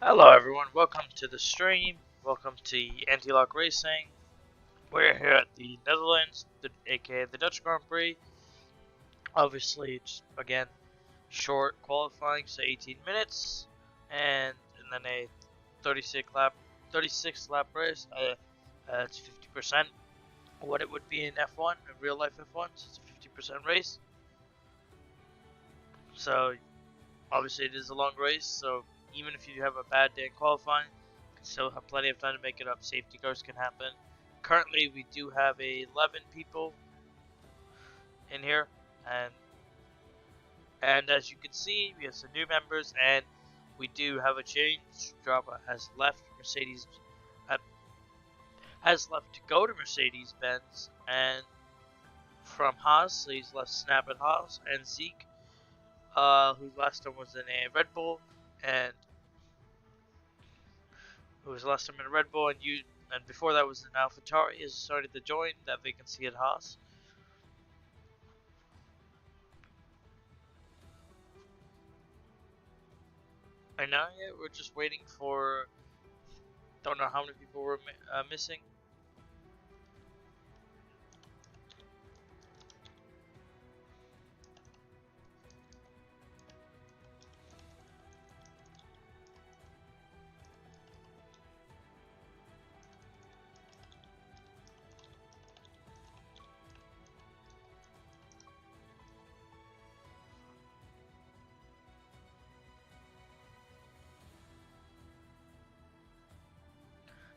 Hello everyone, welcome to the stream, welcome to Anti-Lock Racing. We're here at the Netherlands, aka the Dutch Grand Prix. Obviously, it's again short qualifying, so 18 minutes, and then a 36 lap race. It's 50% what it would be in F1, in real life F1, so it's a 50% race. So obviously it is a long race, so even if you have a bad day in qualifying, you can still have plenty of time to make it up. Safety cars can happen. Currently, we do have 11 people in here, and as you can see, we have some new members, and we do have a change. Strava has left Mercedes, has left to go to Mercedes-Benz, and from Haas, he's left Snap at Haas, and Zeke, who last time was in a Red Bull, and who was last time in a Red Bull, and before that was an AlphaTauri, has started to join that vacancy at Haas. And now, yeah, we're just waiting for. Don't know how many people were missing.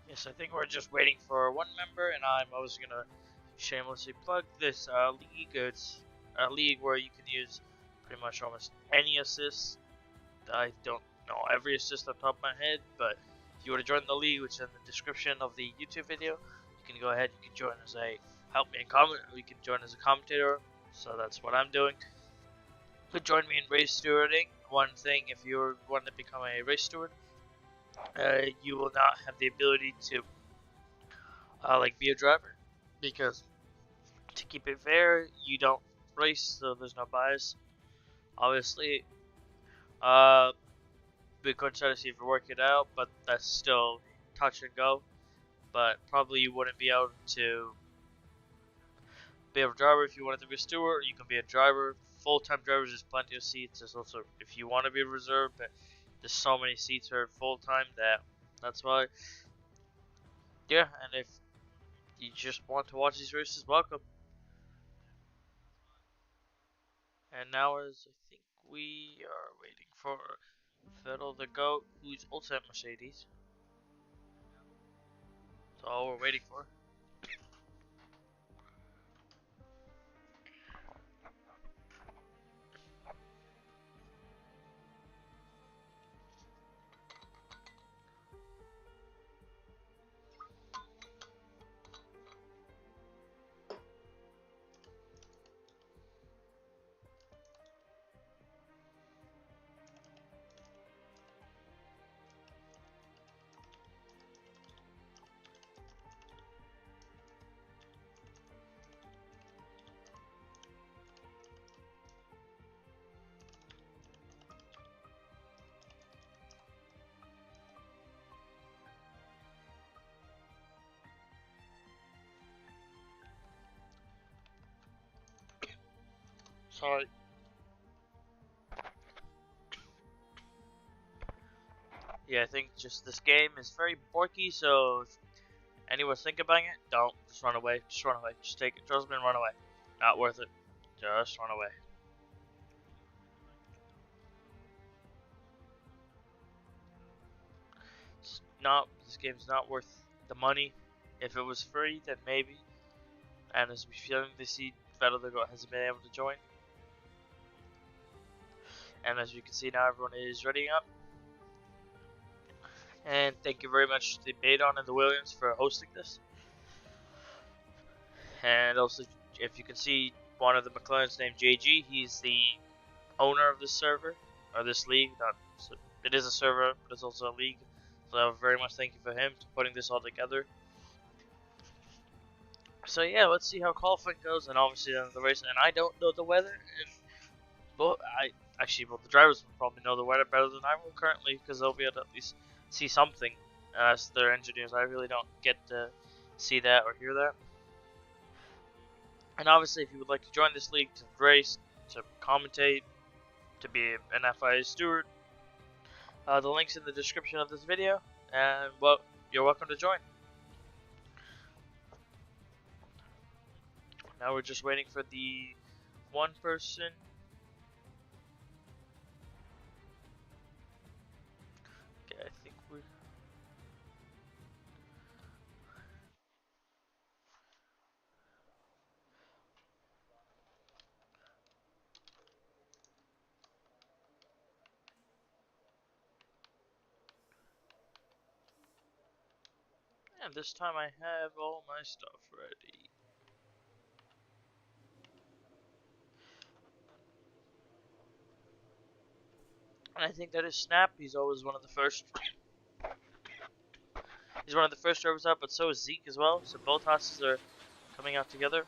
Yes, I think we're just waiting for one member, and I'm always gonna shamelessly plug this league. It's a league where you can use pretty much almost any assist. I don't know every assist off the top of my head, but if you were to join the league, which is in the description of the YouTube video, you can go ahead. You can join as a help me in comment, or you can join as a commentator. So that's what I'm doing. You could join me in race stewarding. One thing, if you want to become a race steward, you will not have the ability to like be a driver, because to keep it fair, you don't race, so there's no bias. Obviously, we could try to see if we work it out, but that's still touch and go. But probably you wouldn't be able to be a driver if you wanted to be a steward. You can be a driver. Full-time drivers, there's plenty of seats. There's also, if you want to be a reserve, but there's so many seats for full-time that's why. Yeah, and if you just want to watch these races, welcome. And now, as I think we are waiting for Vettel the GOAT, who's also at Mercedes. That's all we're waiting for. Sorry. Yeah, I think just this game is very borky, so if anyone's thinking about it, don't. Just run away. Just run away. Just take it. Trust me and run away. Not worth it. Just run away. This game's not worth the money. If it was free, then maybe. And as we feeling to see, Vettel the GOAT hasn't been able to join. And as you can see now, everyone is ready up. And thank you very much to Baydon and the Williams for hosting this. And also, if you can see, one of the McLaren's named JG. He's the owner of this server, or this league. It is a server, but it's also a league. So very much thank you for him for putting this all together. So yeah, let's see how qualifying goes, and obviously the race. And I don't know the weather, and well, the drivers will probably know the weather better than I will currently, because they'll be at least see something as their engineers. I really don't get to see that or hear that. And obviously, if you would like to join this league to race, to commentate, to be an FIA steward, the link's in the description of this video, and well, you're welcome to join. Now we're just waiting for the one person. Okay, I think we. And this time I have all my stuff ready. And I think that is Snap. He's always one of the first. He's one of the first drivers out, but so is Zeke as well. So both houses are coming out together.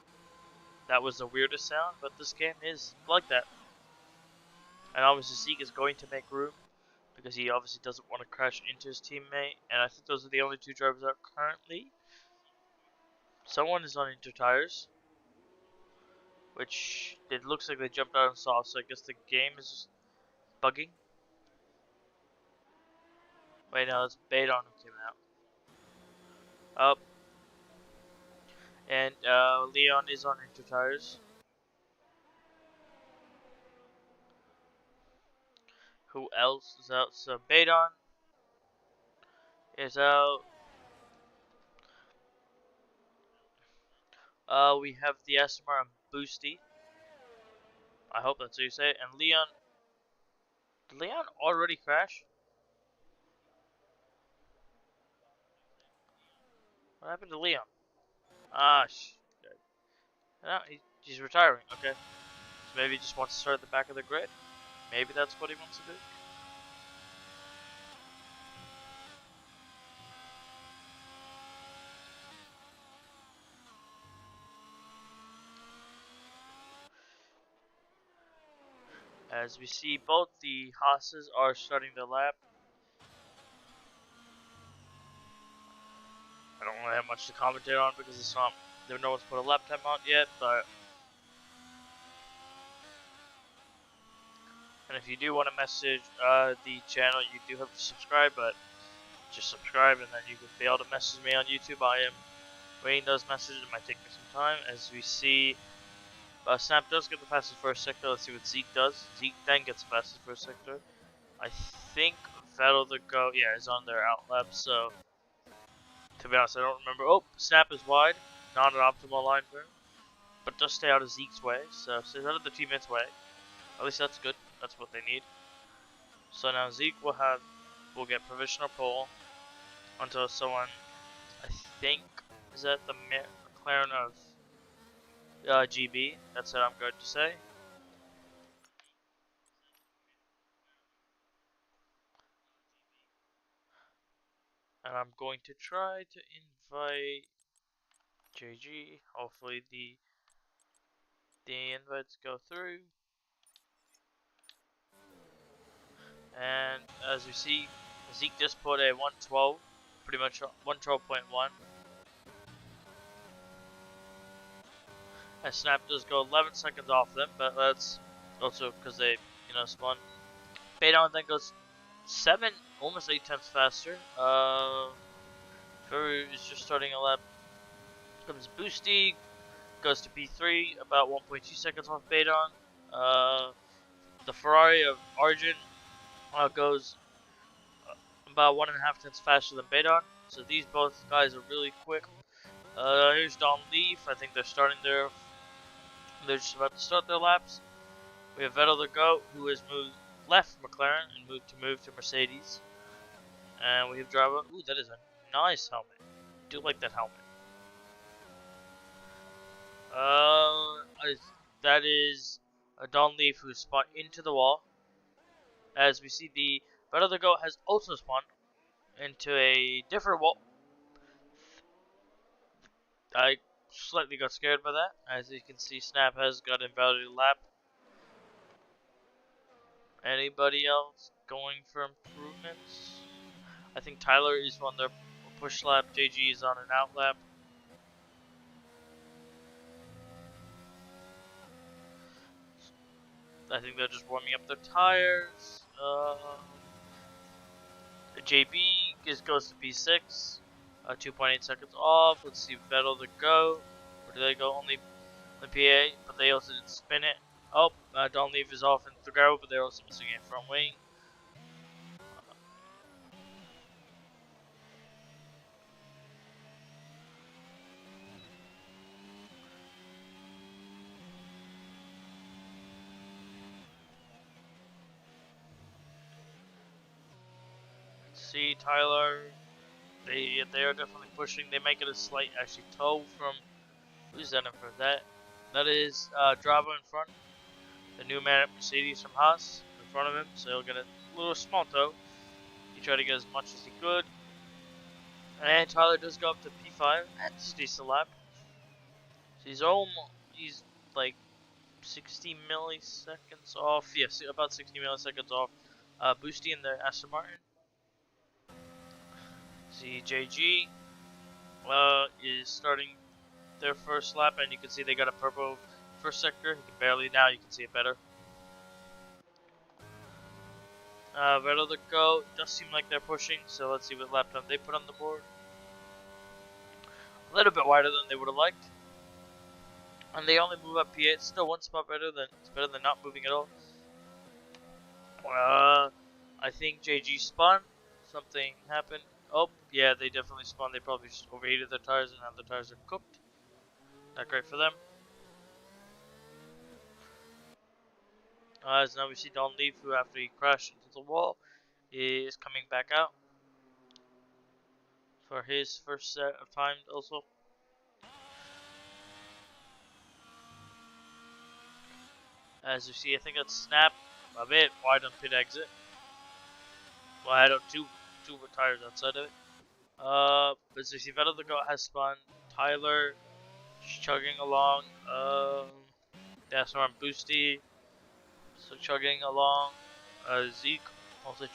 That was the weirdest sound, but this game is like that. And obviously Zeke is going to make room because he obviously doesn't want to crash into his teammate. And I think those are the only two drivers out currently. Someone is on inter tires, which it looks like they jumped out and saw. So I guess the game is bugging. Wait, no, it's Badon who came out. Up. And Leon is on inter tires. Who else is out? So Badon is out. We have the SMR and Boosty. I hope that's how you say it. And Leon. Did Leon already crash? What happened to Leon? Ah, no, he's retiring. Okay. So maybe he just wants to start at the back of the grid. Maybe that's what he wants to do. As we see, both the Haas's are starting their lap. I don't really have much to commentate on because it's not. No one's put a lap time out yet, but. And if you do want to message the channel, you do have to subscribe, but just subscribe and then you can be able to message me on YouTube. I am waiting those messages. It might take me some time. As we see, Snap does get the fastest first sector. Let's see what Zeke does. Zeke then gets the fastest first sector. I think Vettel the GOAT, yeah, is on their outlap, so to be honest, I don't remember. Oh, Snap is wide. Not an optimal line for him, but does stay out of Zeke's way, so stays out of the teammate's way. At least that's good. That's what they need. So now Zeke will get provisional pole until someone, I think, is that the McLaren of GB. That's what I'm going to say. And I'm going to try to invite JG. Hopefully the invites go through. And as you see, Zeke just put a 112, pretty much 112.1. And Snap does go 11 seconds off them, but that's also because they, spun. Badon then goes 7, almost 8 tenths faster. Furu is just starting a lap. Comes Boosty, goes to P3, about 1.2 seconds off Badon. The Ferrari of Argent goes about 1.5 tenths faster than Badon. So these both guys are really quick. Here's Don Leaf. I think they're they're just about to start their laps. We have Vettel the GOAT, who has left McLaren and moved to Mercedes. And we have driver. Ooh, that is a nice helmet. I do like that helmet. That is a Don Leaf who spun into the wall. As we see, the Vettel the GOAT has also spun into a different wall. I slightly got scared by that. As you can see, Snap has got invalidated lap. Anybody else going for improvements? I think Tyler is on their push lap. JG is on an out lap. I think they're just warming up their tires. JB goes to P6. 2.8 seconds off. Let's see Vettel to go. Or do they go only the P8? But they also didn't spin it. Oh, Don't Leave is off in the go, but they're also missing a front wing. Let's see Tyler. They are definitely pushing. They might get a slight actually toe from who's that in for that? That is Drava in front. The new man at Mercedes from Haas in front of him, so he'll get a little small toe. He tried to get as much as he could. And Tyler does go up to P5. That's a decent lap. So he's like 60 milliseconds off. Yes, about 60 milliseconds off. Boosty in the Aston Martin. CJG is starting their first lap, and you can see they got a purple first sector. You can barely, now you can see it better. Vettel to go. Does seem like they're pushing, so let's see what lap time they put on the board. A little bit wider than they would have liked. And they only move up P8. Still one spot better than, it's better than not moving at all. I think JG spun. Something happened. Oh, yeah, they definitely spun. They probably just overheated their tires and now the tires are cooked. Not great for them. So now we see Don Leaf, who after he crashed into the wall, is coming back out for his first set of time also. As you see, I think that's Snap a bit wide on pit exit. Well, I had two tires outside of it. But as you see, Vettel has spun. Tyler chugging along. That's on Boosty. So chugging along. Zeke also.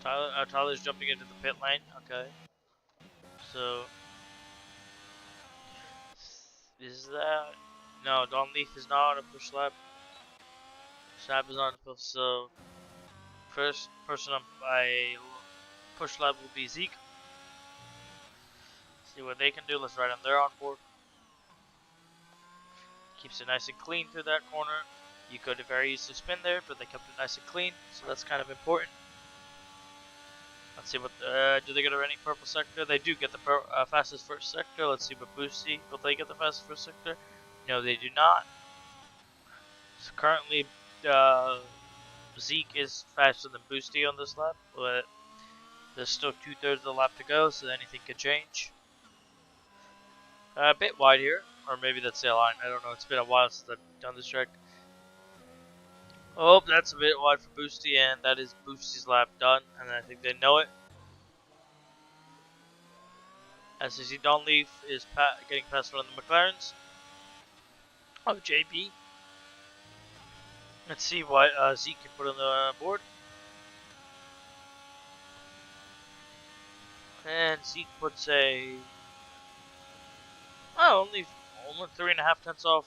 Tyler's jumping into the pit lane. Okay. So is that no? Don Leaf is not on a push lap. Snap is on a push. So first person on by push lap will be Zeke. See what they can do. Let's ride on their onboard. Keeps it nice and clean through that corner. You could have very easily spin there, but they kept it nice and clean, so that's kind of important. Let's see what do they get a running purple sector? They do get the fastest first sector. Let's see what Boosty, will they get the fastest first sector? No, they do not. So currently, Zeke is faster than Boosty on this lap, but there's still 2/3 of the lap to go, so anything could change. A bit wide here, or maybe that's the line. I don't know. It's been a while since I've done this track. Oh, that's a bit wide for Boosty, and that is Boosty's lap done, and I think they know it. As you see, Don Leaf is getting past one of the McLarens. Oh, JB. Let's see what Zeke can put on the board. And Zeke puts only 3.5 tenths off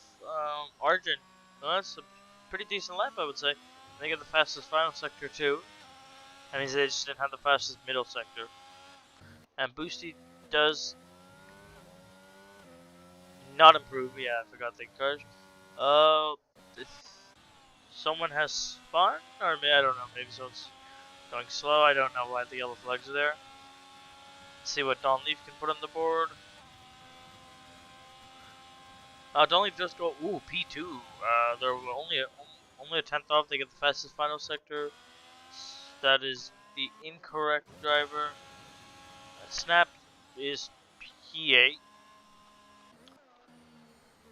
Arjun. Well, that's a pretty decent lap, I would say. They get the fastest final sector too. That means they just didn't have the fastest middle sector. And Boosty does not improve. Yeah, I forgot the cars. If someone has spun, or maybe, I don't know, maybe someone's going slow. I don't know why the yellow flags are there. Let's see what Don Leaf can put on the board. Don Leaf does go, P2. They're only a tenth off. They get the fastest final sector. That is the incorrect driver. Snap is P8.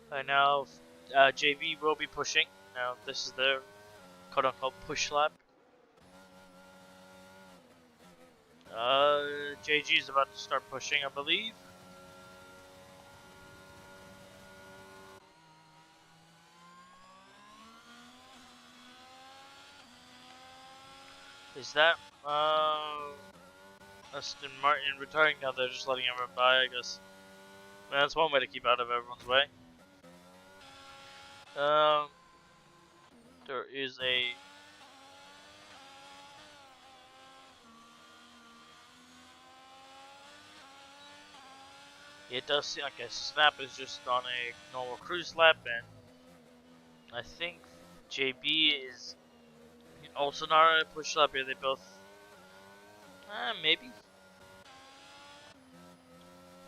By now, JV will be pushing. Now, this is their quote-unquote push lap. JG is about to start pushing, I believe. Is that Aston Martin retiring? Now they're just letting everyone by, I guess. That's one way to keep out of everyone's way. There is a It does seem okay. Snap is just on a normal cruise lap, and I think JB is also not on a push lap here. They both, maybe.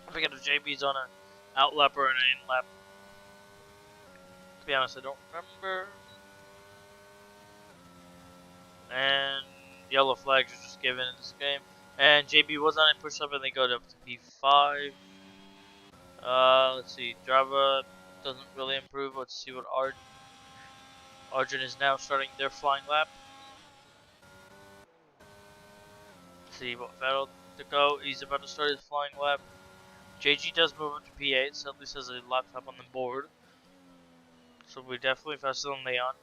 I forget if JB's on an out lap or an in lap. To be honest, I don't remember. And yellow flags are just given in this game. And JB was on a push lap, and they go up to P5. Let's see. Java doesn't really improve. Let's see what Arjun is now starting their flying lap. Let's see what Vettel to go. He's about to start his flying lap. JG does move up to P8, so at least has a laptop on the board. So we're definitely faster than Leon.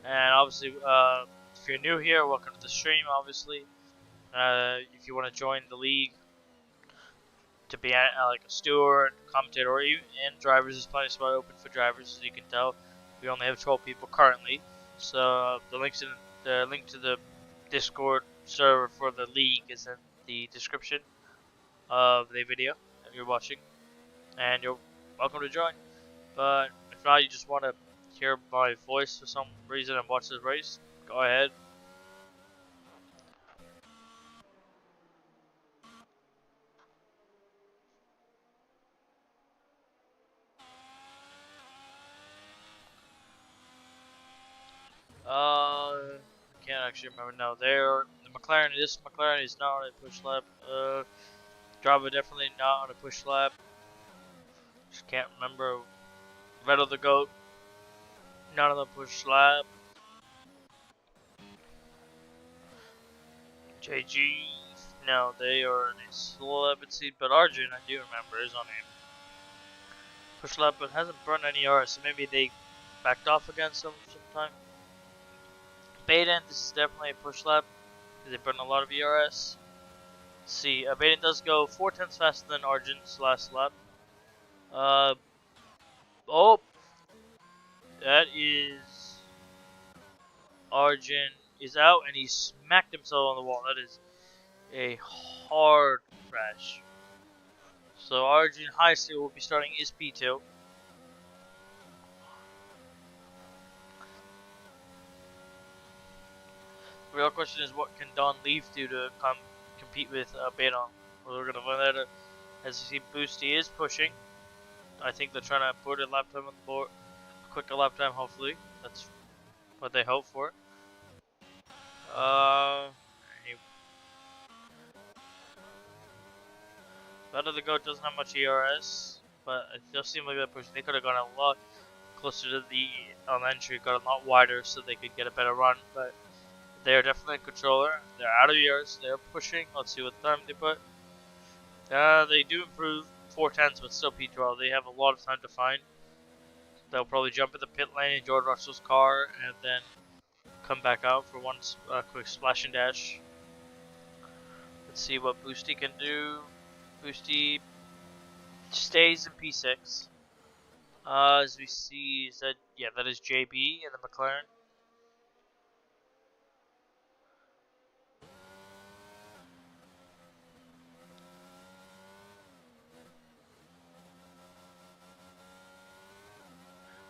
And obviously, if you're new here, welcome to the stream, obviously. If you want to join the league to be like a steward, commentator, or even drivers, there's plenty of spot open for drivers, as you can tell. We only have 12 people currently. So the link to the Discord server for the league is in the description of the video that you're watching, and you're welcome to join. But if not, you just want to hear my voice for some reason and watch this race, go ahead. I can't actually remember. No, the McLaren. This McLaren is not on a push lap. Java definitely not on a push lap. Just can't remember. Vettel the GOAT, not on the push lap. JG, no, they are in a celebrity, but Arjun, I do remember, is on a push lap, but hasn't burned any RS, so maybe they backed off against them sometime. Baden, this is definitely a push lap, because they burned a lot of ERS. Let's see, Baden does go 4/10 faster than Arjun's last lap. Oh, that is Arjun is out, and he smacked himself on the wall. That is a hard crash. So Arjun Heisler will be starting his P2. The real question is, what can Don Leaf do to compete with Baton? Well, we're gonna find that as you see. Boosty is pushing. I think they're trying to put a lap time on the board, quicker lap time. Hopefully, that's what they hope for. Better the GOAT doesn't have much ERS, but it does seem like they're pushing. They could have gone a lot closer to the entry, got a lot wider so they could get a better run, but they're definitely in controller. They're out of ERS, they're pushing. Let's see what time they put. They do improve 4/10s, but still P12. They have a lot of time to find. They'll probably jump in the pit lane in George Russell's car and then come back out for one quick splash and dash. Let's see what Boosty can do. Boosty stays in P6. As we see, that is JB in the McLaren.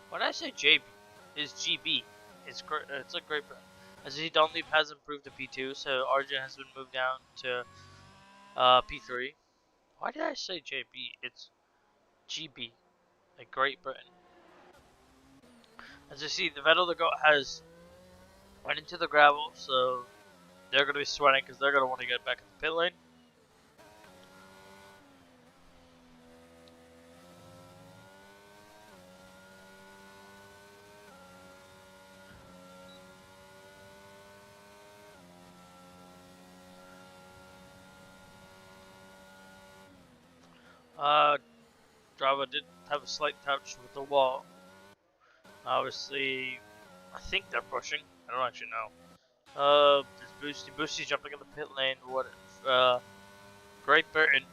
When I say JB, is GB. It's a great brand. As you see, Don Leap has improved to P2, so Arjun has been moved down to P3. Why did I say JB? It's GB, a Great Britain. As you see, the Vettel the GOAT has went into the gravel, so they're going to be sweating because they're going to want to get back in the pit lane. Java did have a slight touch with the wall. Obviously, I think they're pushing. I don't actually know. This Boosty's jumping in the pit lane. What? Great Britain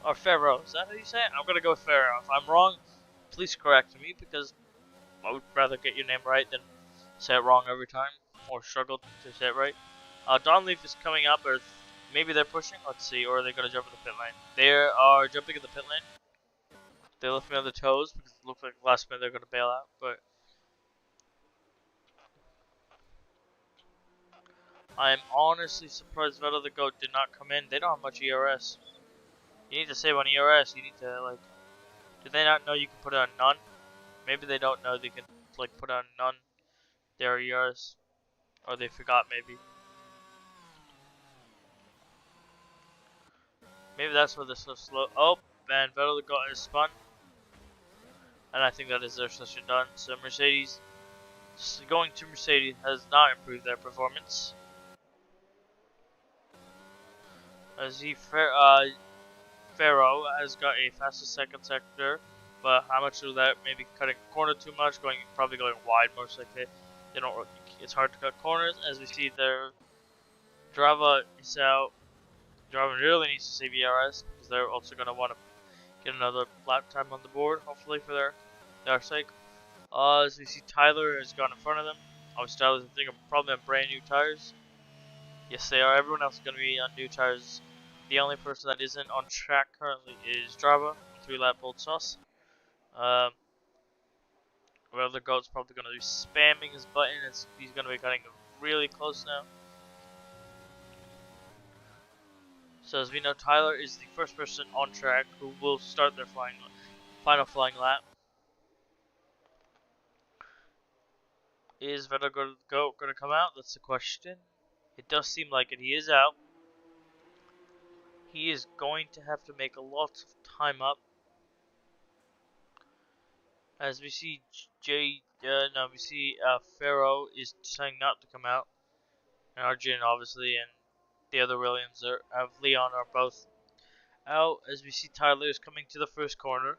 or Pharaoh? Is that how you say it? I'm gonna go with Pharaoh. If I'm wrong, please correct me because I would rather get your name right than say it wrong every time or struggle to say it right. Don Leaf is coming up, or maybe they're pushing. Let's see, or are they gonna jump in the pit lane? They are jumping in the pit lane. They left me on their toes because it looks like last minute they're gonna bail out, but. I'm honestly surprised Vettel the Goat did not come in. They don't have much ERS. You need to save on ERS. You need to, like, do they not know you can put it on none? Maybe they don't know they can, like, put on none their ERS. Or they forgot, maybe. Maybe that's why they're so slow. Oh, and Vettel the Goat is spun. And I think that is their session done. So Mercedes, going to Mercedes has not improved their performance. As Pharaoh has got a fastest second sector, but how much of that? Maybe cutting corner too much, probably going wide most likely. They don't. It's hard to cut corners, as we see their Drava is out. Drava really needs to save ERS because they're also going to want to get another lap time on the board, hopefully for their sake. As we see Tyler has gone in front of them. Obviously Tyler's probably on brand new tires. Yes, they are. Everyone else is going to be on new tires. The only person that isn't on track currently is Drava, 3-lap old sauce. Well, the goat's probably going to be spamming his button. He's going to be cutting really close now. So as we know, Tyler is the first person on track who will start their final flying lap. Is Vettel going to come out? That's the question. It does seem like it. He is out. He is going to have to make a lot of time up. As we see Pharaoh is deciding not to come out, and Arjun obviously and the other Williams of Leon are both out. As we see Tyler is coming to the first corner.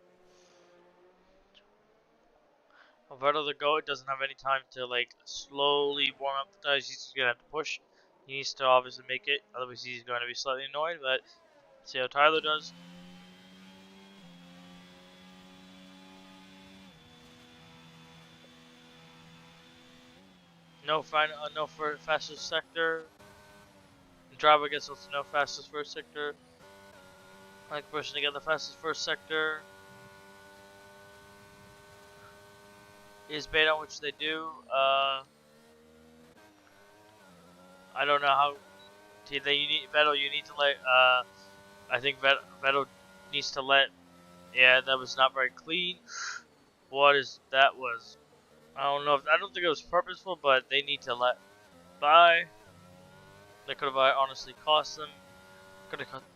Alberto the Goat doesn't have any time to like slowly warm up the tires. He's just gonna have to push. He needs to obviously make it, otherwise he's going to be slightly annoyed. But see how Tyler does. No for fastest sector. Driver gets also no fastest first sector. Like pushing to get the fastest first sector. Is beta, which they do. I don't know how. Vettel. You need to let. I think Vettel needs to let. Yeah, that was not very clean. What is that? Was I don't know. I don't think it was purposeful, but they need to let by. That could have honestly cost them.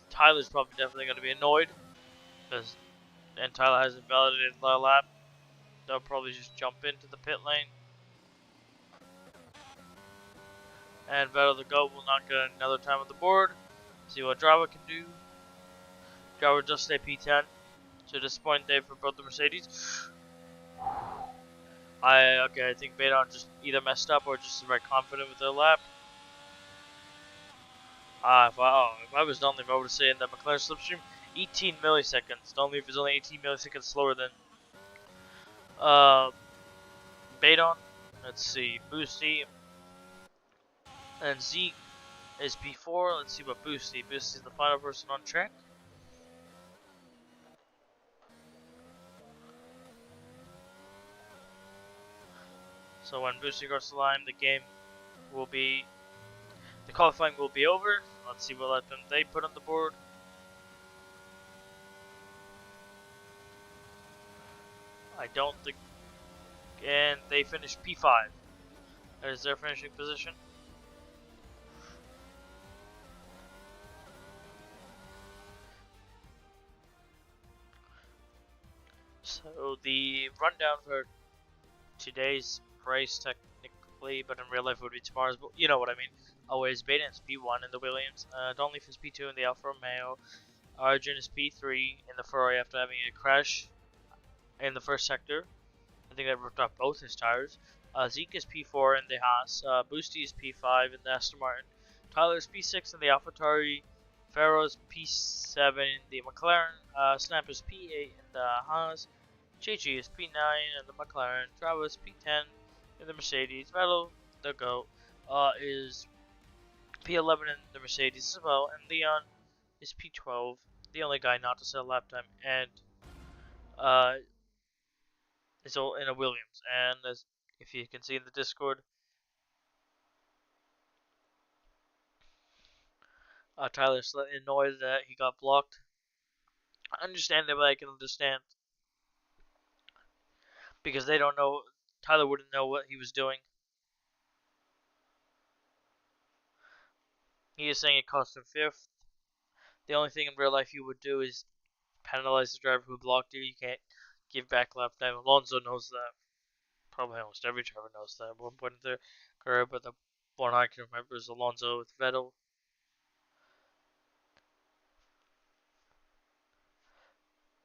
Tyler's probably definitely going to be annoyed and Tyler hasn't validated the lap. They'll probably just jump into the pit lane. And Vettel the Goat will not get another time on the board. See what Drava can do. Drava just stay P10. So disappointing day for both the Mercedes. I think Baton just either messed up or just very confident with their lap. If I was Don Leaf, I would say in the McLaren slipstream, 18 milliseconds. Don Leaf is only 18 milliseconds slower than Baton. Let's see, Boosty and Zeke is P4. Let's see what Boosty. Boosty is the final person on track. So when Boosty goes to the line, the qualifying will be over. Let's see what lap they put on the board. I don't think, and they finished P5. That is their finishing position. So the rundown for today's race, technically, but in real life it would be tomorrow's. But you know what I mean. Always Beta is P1 in the Williams. Don Leaf is P2 in the Alfa Romeo. Arjun is P3 in the Ferrari after having a crash in the first sector. I think that ripped off both his tires. Zeke is P4 in the Haas. Boosty is P5 in the Aston Martin. Tyler is P6 in the AlphaTauri. Ferro is P7 in the McLaren. Snap is P8 in the Haas. JG is P9 in the McLaren. Travis P10 in the Mercedes. Vettel, the GOAT, is P11 in the Mercedes as well. And Leon is P12, the only guy not to set a lap time, and is all in a Williams. And as if you can see in the Discord, Tyler's slightly annoyed that he got blocked. Understandably, I can understand because they don't know. Tyler wouldn't know what he was doing. He is saying it cost him fifth. The only thing in real life you would do is penalize the driver who blocked you. You can't give back lap time. Alonso knows that. Probably almost every driver knows that at one point in their career, but the one I can remember is Alonso with Vettel.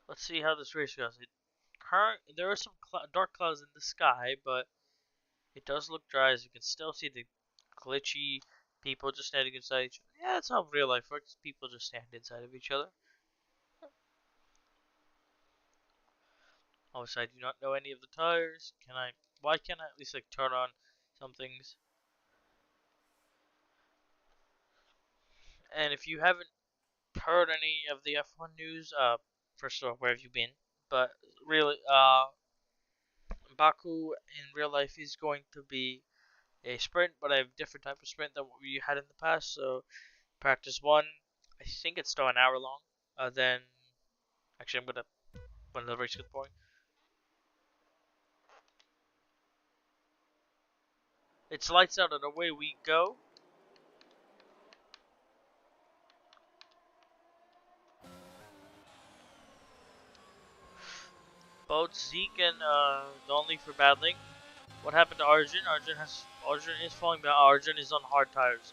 Let's see how this race goes. There are some dark clouds in the sky, but it does look dry, as you can still see the glitchy people just standing inside each other. Yeah, that's how real life works. People just stand inside of each other. Obviously, I do not know any of the tires. Why can't I at least like turn on some things? And if you haven't heard any of the F1 news, first of all, where have you been? But really, Baku in real life is going to be a sprint, but a different type of sprint than what we had in the past. So practice one, I think it's still an hour long. Then actually, I'm gonna when the race gets boring. It's lights out and away we go. Both Zeke and Donley for battling. What happened to Arjun? Arjun is falling back. Arjun is on hard tires.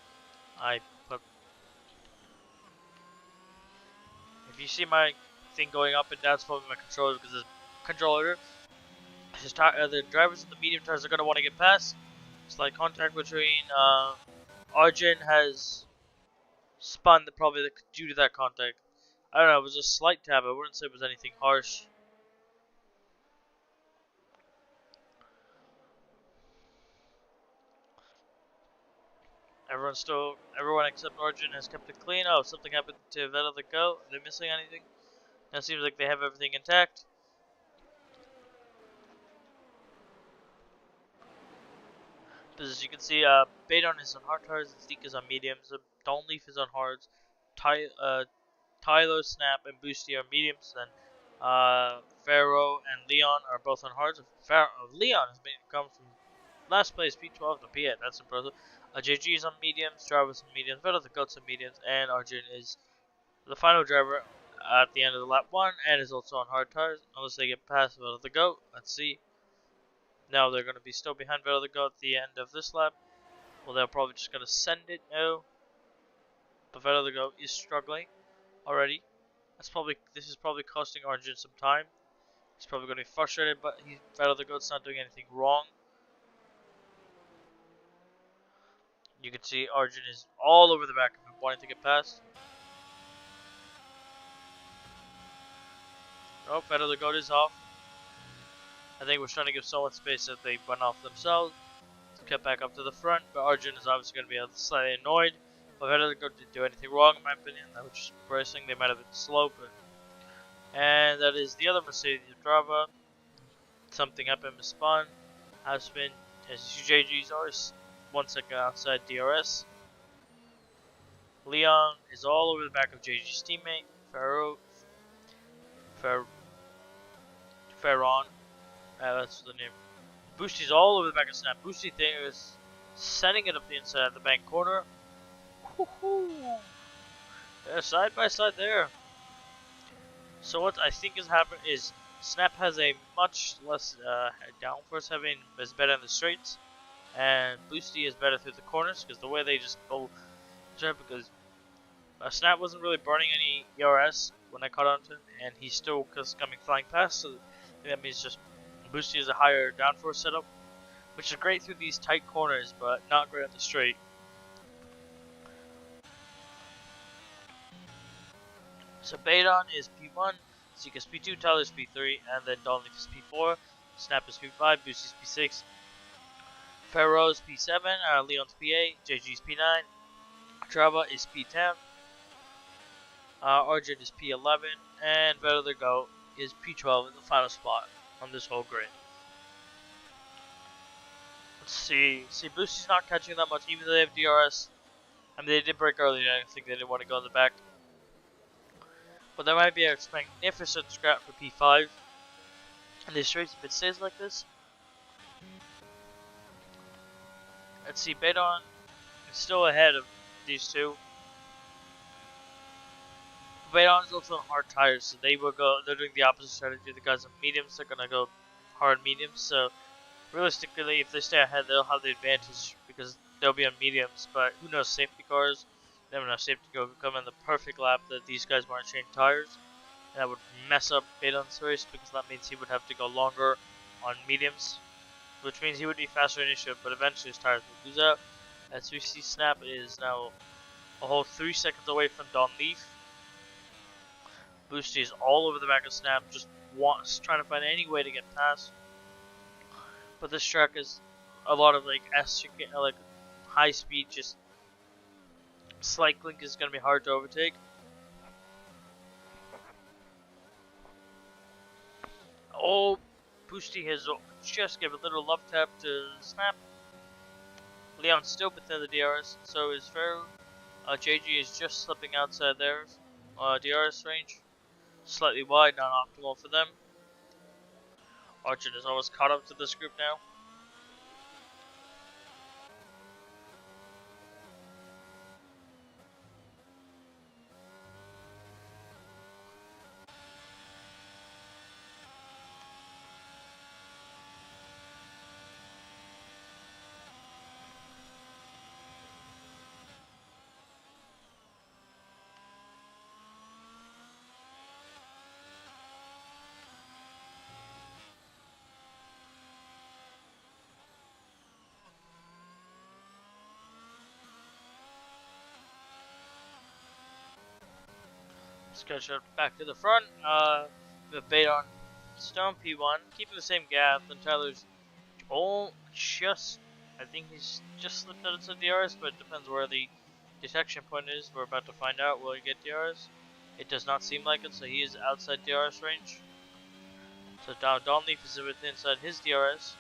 I put. If you see my thing going up and down, it's probably my controller because the controller, the drivers of the medium tires are gonna want to get past. Slight contact between Arjun has spun probably due to that contact. I don't know. It was a slight tap. I wouldn't say it was anything harsh. Everyone except Arjun has kept it clean. Oh, something happened to Vettel the Goat. Are they missing anything? Now it seems like they have everything intact. But as you can see, Baydon is on hard tires and Zeke is on mediums. Donleaf is on hards. Tyler, Snap, and Boosty are mediums. Then Pharaoh and Leon are both on hards. Leon has come from last place P12 to P8. That's impressive. JG is on mediums. Travis on mediums. Vettel the Goats on mediums. And Arjun is the final driver at the end of the lap 1 and is also on hard tires. Unless they get past Vettel the Goat. Let's see. Now they're going to be still behind Vettel the Goat at the end of this lap. Well, they're probably just going to send it now. But Vettel the Goat is struggling already. This is probably costing Arjun some time. He's probably going to be frustrated, but Vettel the Goat's not doing anything wrong. You can see Arjun is all over the back of him, wanting to get past. Oh, Vettel the Goat is off. I think we're trying to give someone space that they went off themselves. Get back up to the front, but Arjun is obviously going to be slightly annoyed. But Vettel didn't do anything wrong, in my opinion. That was just racing. They might have been slow, but. And that is the other Mercedes driver. Something happened with Spawn. Has been. As JG's always 1 second outside DRS. Leon is all over the back of JG's teammate. Ferron. That's the name. Boosty's all over the back of Snap. Boosty is sending it up the inside of the bank corner. Yeah, side by side there. So what I think has happened is Snap has a much less downforce having is better in the straights, and Boosty is better through the corners because the way they just go, because Snap wasn't really burning any ERS when I caught onto him, and he's still coming flying past. So that means just Boosty is a higher downforce setup. which is great through these tight corners, but not great on the straight. So Badon is P1, Zeke is P2, Tyler is P3, and then Don Leaf is P4, Snap is P5, Boost is P6, Pharaoh is P7, Leon's P8, JG is P9, Trava is P10, Arjun is P11, and Better the Goat is P12 in the final spot on this whole grid. Let's see. Boostie's not catching that much, even though they have DRS. I mean, they did break early, and I think they didn't want to go in the back. But there might be a magnificent scrap for P5. And this race, if it stays like this. Let's see, Badon is still ahead of these two. Badon is also on hard tires, so they're doing the opposite strategy. The guys on mediums, they're gonna go hard mediums. So realistically, if they stay ahead, they'll have the advantage because they'll be on mediums. But who knows, safety cars, they have enough safety to come in the perfect lap that these guys weren't changing tires. And that would mess up Badon's race because that means he would have to go longer on mediums, which means he would be faster initially, but eventually his tires would lose out. As we see, Snap is now a whole 3 seconds away from Don Leaf. Boosty is all over the back of Snap, just trying to find any way to get past. But this track is a lot of like high speed, just cycling is going to be hard to overtake. Oh, Boosty has just given a little love tap to Snap. Leon's still within the DRS, so is Pharaoh. JG is just slipping outside their DRS range. Slightly wide, not optimal for them. Arjun is almost caught up to this group now. Let's go back to the front. The Badon Stone P1, keeping the same gap. Then Tyler's I think he's just slipped out of DRS, but it depends where the detection point is. We're about to find out. Will he get DRS? It does not seem like it, so he is outside DRS range. So now Don Leaf is inside his DRS.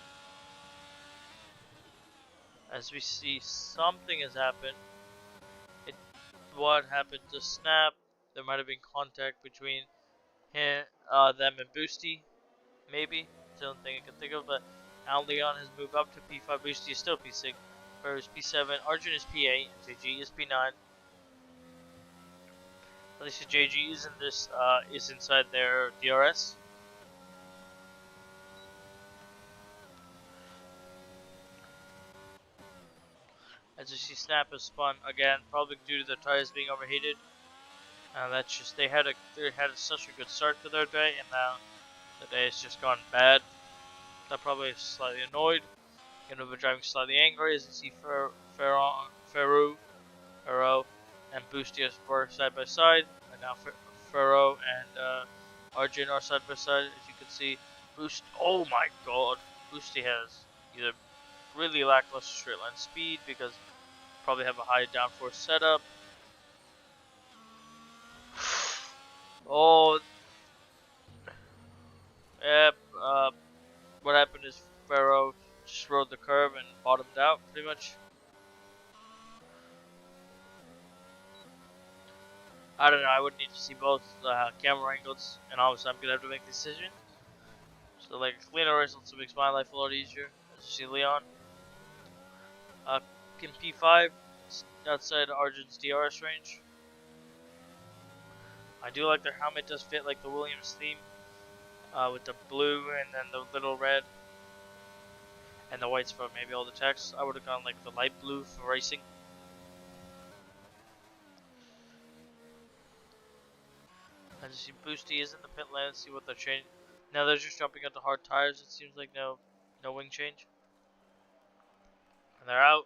As we see, something has happened. What happened to Snap? There might have been contact between them and Boosty, maybe. It's the only thing I can think of. But now Leon has moved up to P5. Boosty is still P6. Pharaoh is P7. Arjun is P8. JG is P9. At least JG is in this is inside their DRS. As you see, Snap has spun again, probably due to the tires being overheated. That's just they had such a good start to their day, and now the day has just gone bad. They're probably slightly annoyed. Gonna be driving slightly angry as you see Pharaoh and Boosty are side by side, and now Pharaoh and Arjun are side by side. As you can see, oh my god, Boosty has either really lackluster straight line speed because probably have a high downforce setup. Oh, yep. What happened is Pharaoh just rode the curve and bottomed out, pretty much. I don't know. I would need to see both camera angles, and obviously I'm gonna have to make a decision. So like a cleaner race also makes my life a lot easier. As you see, Leon, in P5, outside Arjun's DRS range. I do like their helmet; does fit like the Williams theme, with the blue and then the little red, and the whites for maybe all the text. I would have gone like the light blue for racing. I just see Boosty is in the pit lane. See what they're changing. Now they're just jumping onto hard tires. It seems like no wing change. and they're out.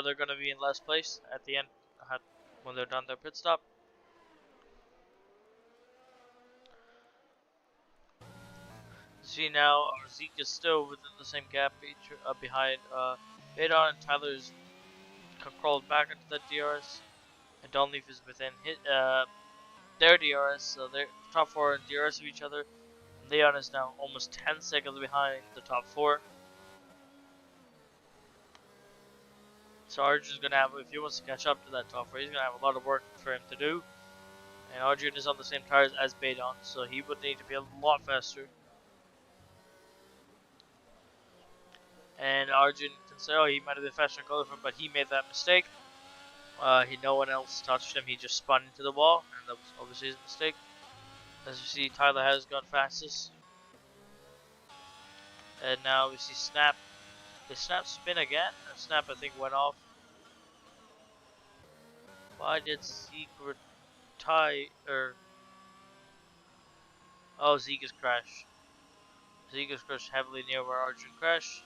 They're going to be in last place at the end when they're done their pit stop. See now, Zeke is still within the same gap behind Badon, and Tyler's crawled back into the DRS, and Donleaf is within their DRS, so they're top 4 in DRS of each other. Leon is now almost 10 seconds behind the top 4. So Arjun's gonna have, if he wants to catch up to that top 4, he's gonna have a lot of work for him to do. And Arjun is on the same tires as Badon, so he would need to be a lot faster. And Arjun can say, oh, he might have been faster in qualifying, but he made that mistake. No one else touched him, he just spun into the wall, and that was obviously his mistake. As you see, Tyler has gone fastest. And now we see Snap. Did Snap spin again? And Snap, I think, went off. Why did Zeke retire? Oh, Zeke has crashed. Zeke has crashed heavily near where Arjun crashed.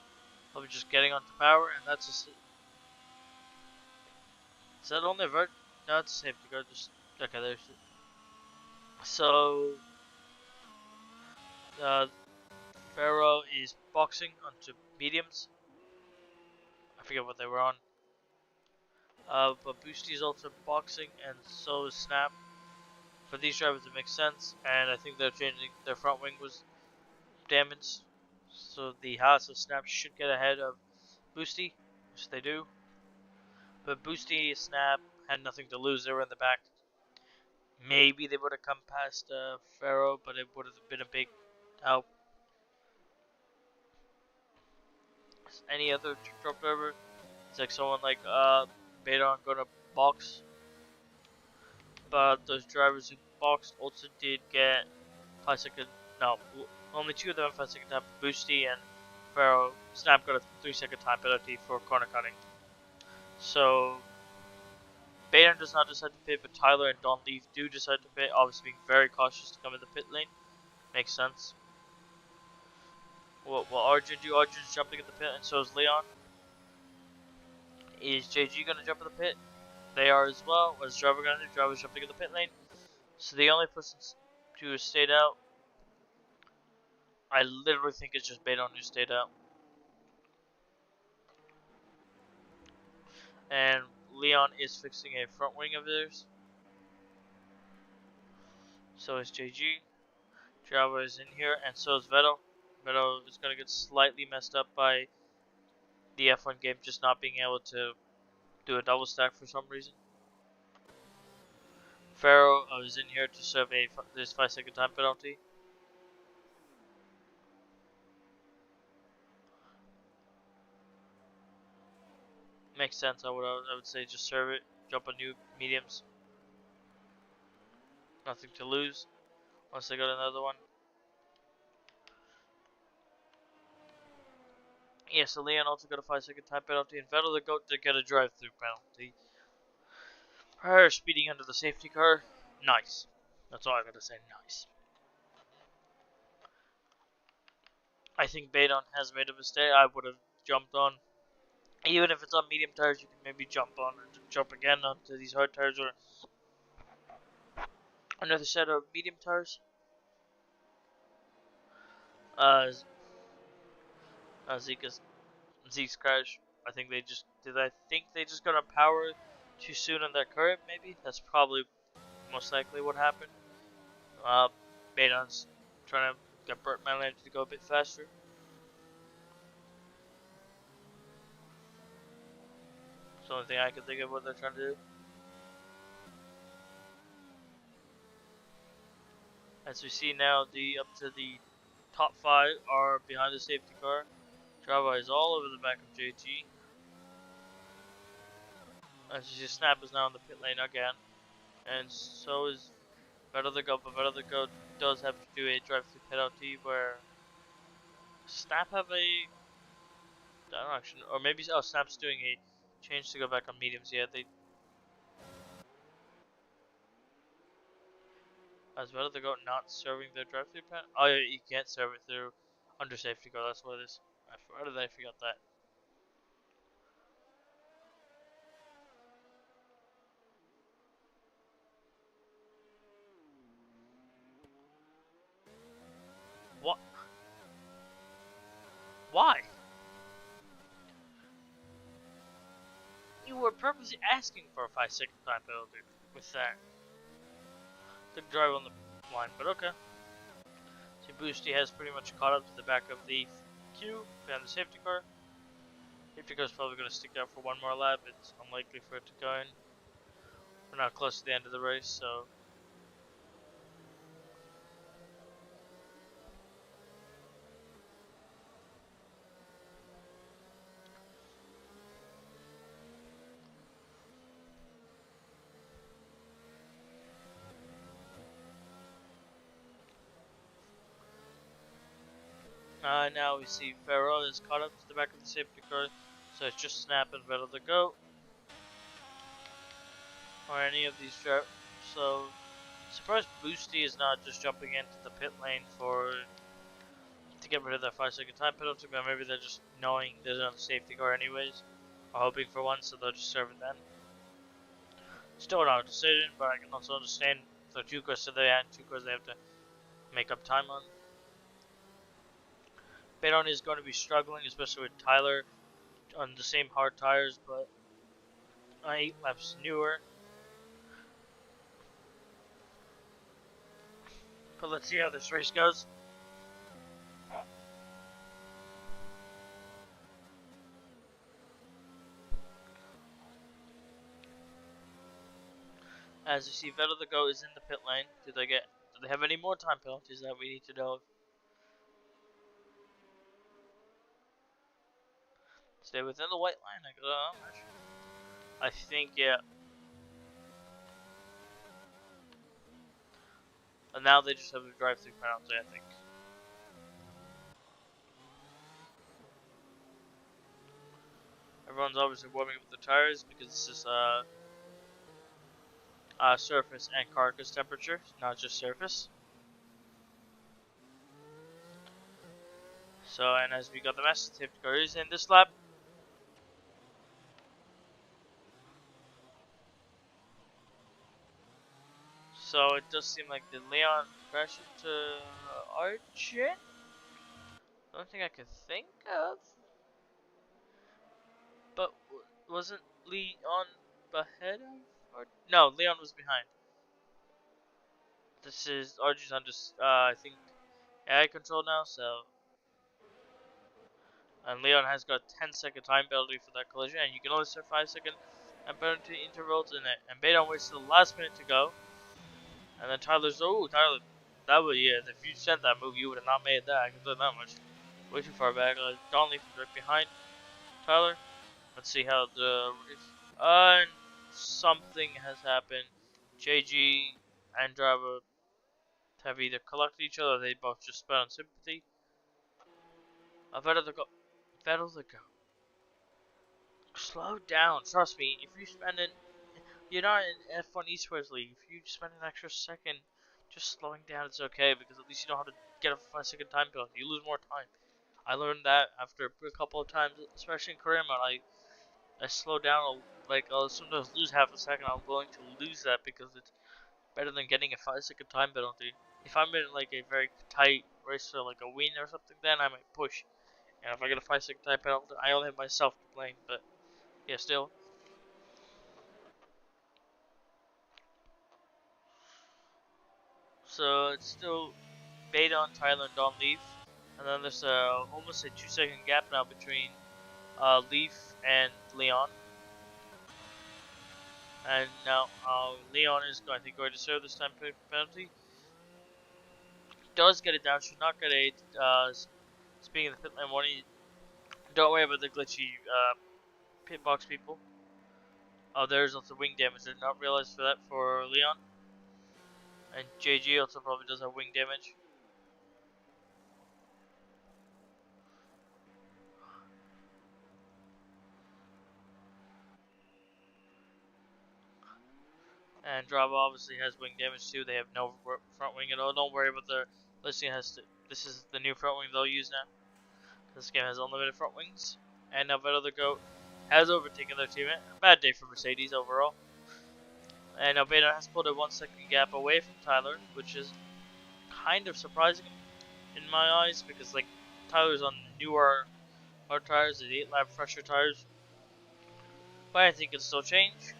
Probably just getting onto power, and that's just. Is that only a vert? No, it's a safety car. Just okay. There's. So, Pharaoh is boxing onto mediums. I forget what they were on. But Boosty is also boxing, and so is Snap. For these drivers, it makes sense, and I think they're changing. Their front wing was damaged, so the Haas of Snap should get ahead of Boosty, which they do. But Boosty, Snap had nothing to lose. They were in the back. Maybe they would have come past Pharaoh, but it would have been a big help. Any other truck driver, it's like someone like Badon gonna box, but those drivers who boxed also did get 5-second. No, only 2 of them 5-second time. Boosty and Pharaoh. Snap got a 3-second time penalty for corner cutting. So Badon does not decide to pit, but Tyler and Don Leaf do decide to pit. Obviously, being very cautious to come in the pit lane makes sense. What will Arjun do? Arjun's jumping in the pit, and so is Leon. Is JG gonna jump in the pit? They are as well. What is Driver gonna do? Driver's jumping in the pit lane. So the only person who has stayed out, I literally think it's just Badon who stayed out. And Leon is fixing a front wing of theirs. So is JG. Java is in here, and so is Vettel. Vettel is going to get slightly messed up by the F1 game just not being able to do a double stack for some reason. Pharaoh is in here to serve this 5-second time penalty. Makes sense. I would say just serve it, jump on new mediums. Nothing to lose once they got another one. Yeah, so Leon also got a 5-second time penalty, and Vettel to get a drive-through penalty. Prior speeding under the safety car, nice. That's all I gotta say, nice. I think Badon has made a mistake. I would have jumped on. Even if it's on medium tires, you can maybe jump on and jump again onto these hard tires or another set of medium tires. Zeke's crash. I think they just got a power too soon on that curve. Maybe that's probably most likely what happened. Badon's trying to get Burt Manley to go a bit faster. It's the only thing I can think of what they're trying to do. As we see now, up to the top 5 are behind the safety car. Java is all over the back of JG. As you see, Snap is now in the pit lane again. And so is Better the Go, but Better the Go does have to do a drive-through penalty where Snap have a direction, or maybe Snap's doing a change to go back on mediums. Yeah, as Better the Go not serving their drive-through penalty. Oh yeah, you can't serve it through under safety car. That's what it is. How did I forget that? What? Why? You were purposely asking for a 5-second time penalty with that. The drive on the line, but okay. See, Boosty has pretty much caught up to the back of the queue behind the safety car. Safety car is probably going to stick out for one more lap. It's unlikely for it to go in. We're not close to the end of the race, so. Now we see Farrell is caught up to the back of the safety car, so it's just Snap and Vettel to go. Or any of these drivers. So, surprised Boosty is not just jumping into the pit lane to get rid of that 5-second time penalty, but maybe they're just knowing there's another safety car anyways, or hoping for one, so they'll just serve it then. Still not a decision, but I can also understand if there are 2 cars to the end, 2 cars they have to make up time on. Baton is going to be struggling, especially with Tyler on the same hard tires, but 8 laps newer. But let's see how this race goes. As you see, Vettel the Go is in the pit lane. Do they have any more time penalties that we need to know of? Stay within the white line. I think, yeah. And now they just have a drive-through penalty, I think. Everyone's obviously warming up the tires because this is surface and carcass temperature, not just surface. So, and as we got the message, safety car is in this lap. So it does seem like did Leon crash into Arjun? The only thing I can think of. But wasn't Leon ahead of? Or no, Leon was behind. This is Arjun's on just I think AI control now, so. And Leon has got a 10-second time penalty for that collision, and you can only set 5-second penalty intervals in it. And Baton waits till the last minute to go. And then Tyler, that would, yeah, if you sent that move, you would have not made that. I can tell you that much. Way too far back. Don Leaf is right behind Tyler. Let's see how the and something has happened. JG and Driver have either collected each other, or they both just spent on sympathy. Vettel the go. Vettel the go. Slow down. Trust me. If you spend it, you're not in F1 Esports League. If you spend an extra second just slowing down, it's okay because at least you know how to get a 5-second time penalty. You lose more time. I learned that after a couple of times, especially in career mode. I slow down, like I'll sometimes lose half a second. I'm willing to lose that because it's better than getting a 5-second time penalty. If I'm in like a very tight race for like a win or something, then I might push. And if I get a 5-second time penalty, I only have myself to blame. But yeah, still. So it's still Baton, Tyler, and Don Leaf. And then there's almost a 2-second gap now between Leaf and Leon. And now Leon is, I think, going to serve this time penalty. Does get it down, should not get a speaking of the pit lane warning, don't worry about the glitchy pit box people. Oh, there's also wing damage. I did not realize for that for Leon. And JG also probably does have wing damage. And Drava obviously has wing damage too. They have no front wing at all. Don't worry about their listing. This is the new front wing they'll use now. This game has unlimited front wings. And now Vettel the Goat has overtaken their teammate. Bad day for Mercedes overall. And now Baton has pulled a 1-second gap away from Tyler, which is kind of surprising. in my eyes, because like Tyler's on newer hard tires, the 8 lap fresher tires, but I think it'll still change.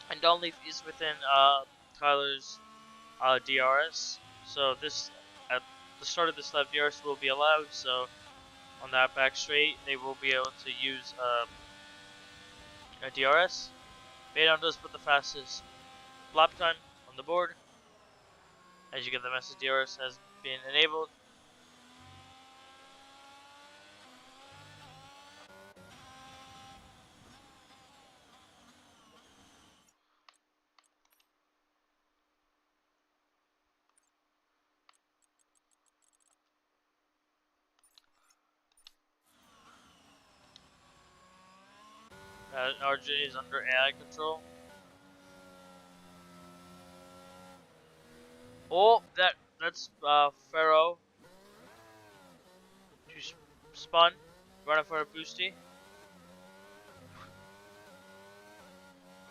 And Donleaf is within Tyler's DRS, so this at the start of this lap DRS will be allowed. So on that back straight, they will be able to use a DRS. Baydon does put the fastest lap time on the board. As you get the message, DRS has been enabled. Arjun is under AI control. Oh, that's Pharaoh who spun, running for a boosty.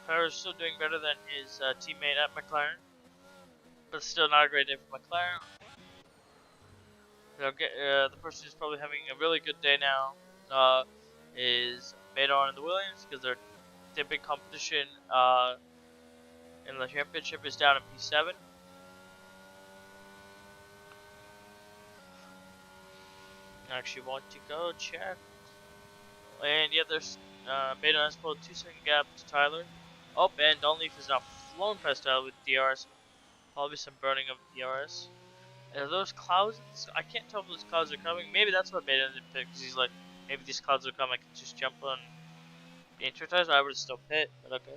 Pharaoh's still doing better than his teammate at McLaren, but still not a great day for McLaren. They'll get the person who's probably having a really good day now is Baydon and the Williams, because their big competition in the championship is down in P7. I actually want to go check. And yeah, there's Baydon has pulled 2-second gap to Tyler. Oh, and Donleaf is now flown past Tyler with DRS. Probably some burning of DRS. Are those clouds? I can't tell if those clouds are coming. Maybe that's what Baydon didn't pick, because he's like, maybe these clouds will come, I can just jump on the intro tires. I would still pit, but okay.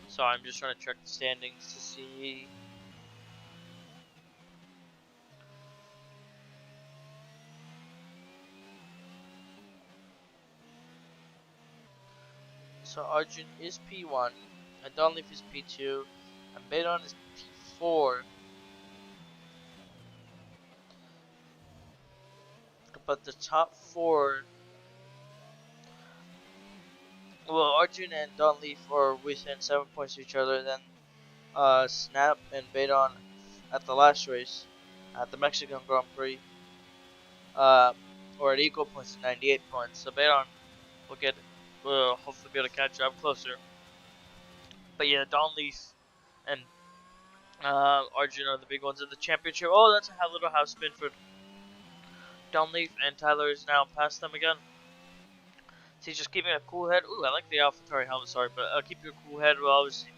So I'm just trying to check the standings to see. So Arjun is P1, and Donleaf is P2, and Baydon is P4. But the top 4, well, Arjun and Donleaf are within 7 points of each other. Then Snap and Baydon at the last race, at the Mexican Grand Prix, or at equal points at 98 points. So Baydon will hopefully be able to catch up closer. But yeah, Donleaf and Arjun are the big ones in the championship. Oh, that's a little house spin for Donleaf, and Tyler is now past them again. So he's just keeping a cool head. Ooh, I like the AlphaTauri helmet, sorry, but keep your cool head will obviously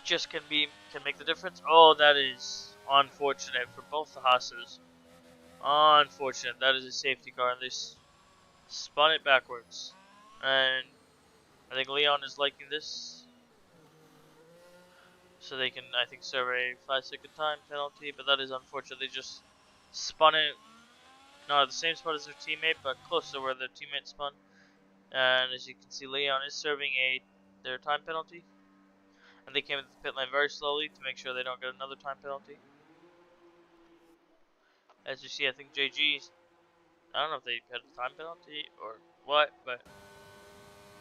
just can make the difference. Oh, that is unfortunate for both the Haasers. Unfortunate. That is a safety car, and they spun it backwards. And I think Leon is liking this. So they can, I think, serve a 5-second time penalty, but that is unfortunate. They just spun it, not at the same spot as their teammate, but close to where their teammate spun. And as you can see, Leon is serving their time penalty. And they came into the pit lane very slowly to make sure they don't get another time penalty. As you see, I think JG, I don't know if they had a time penalty or what, but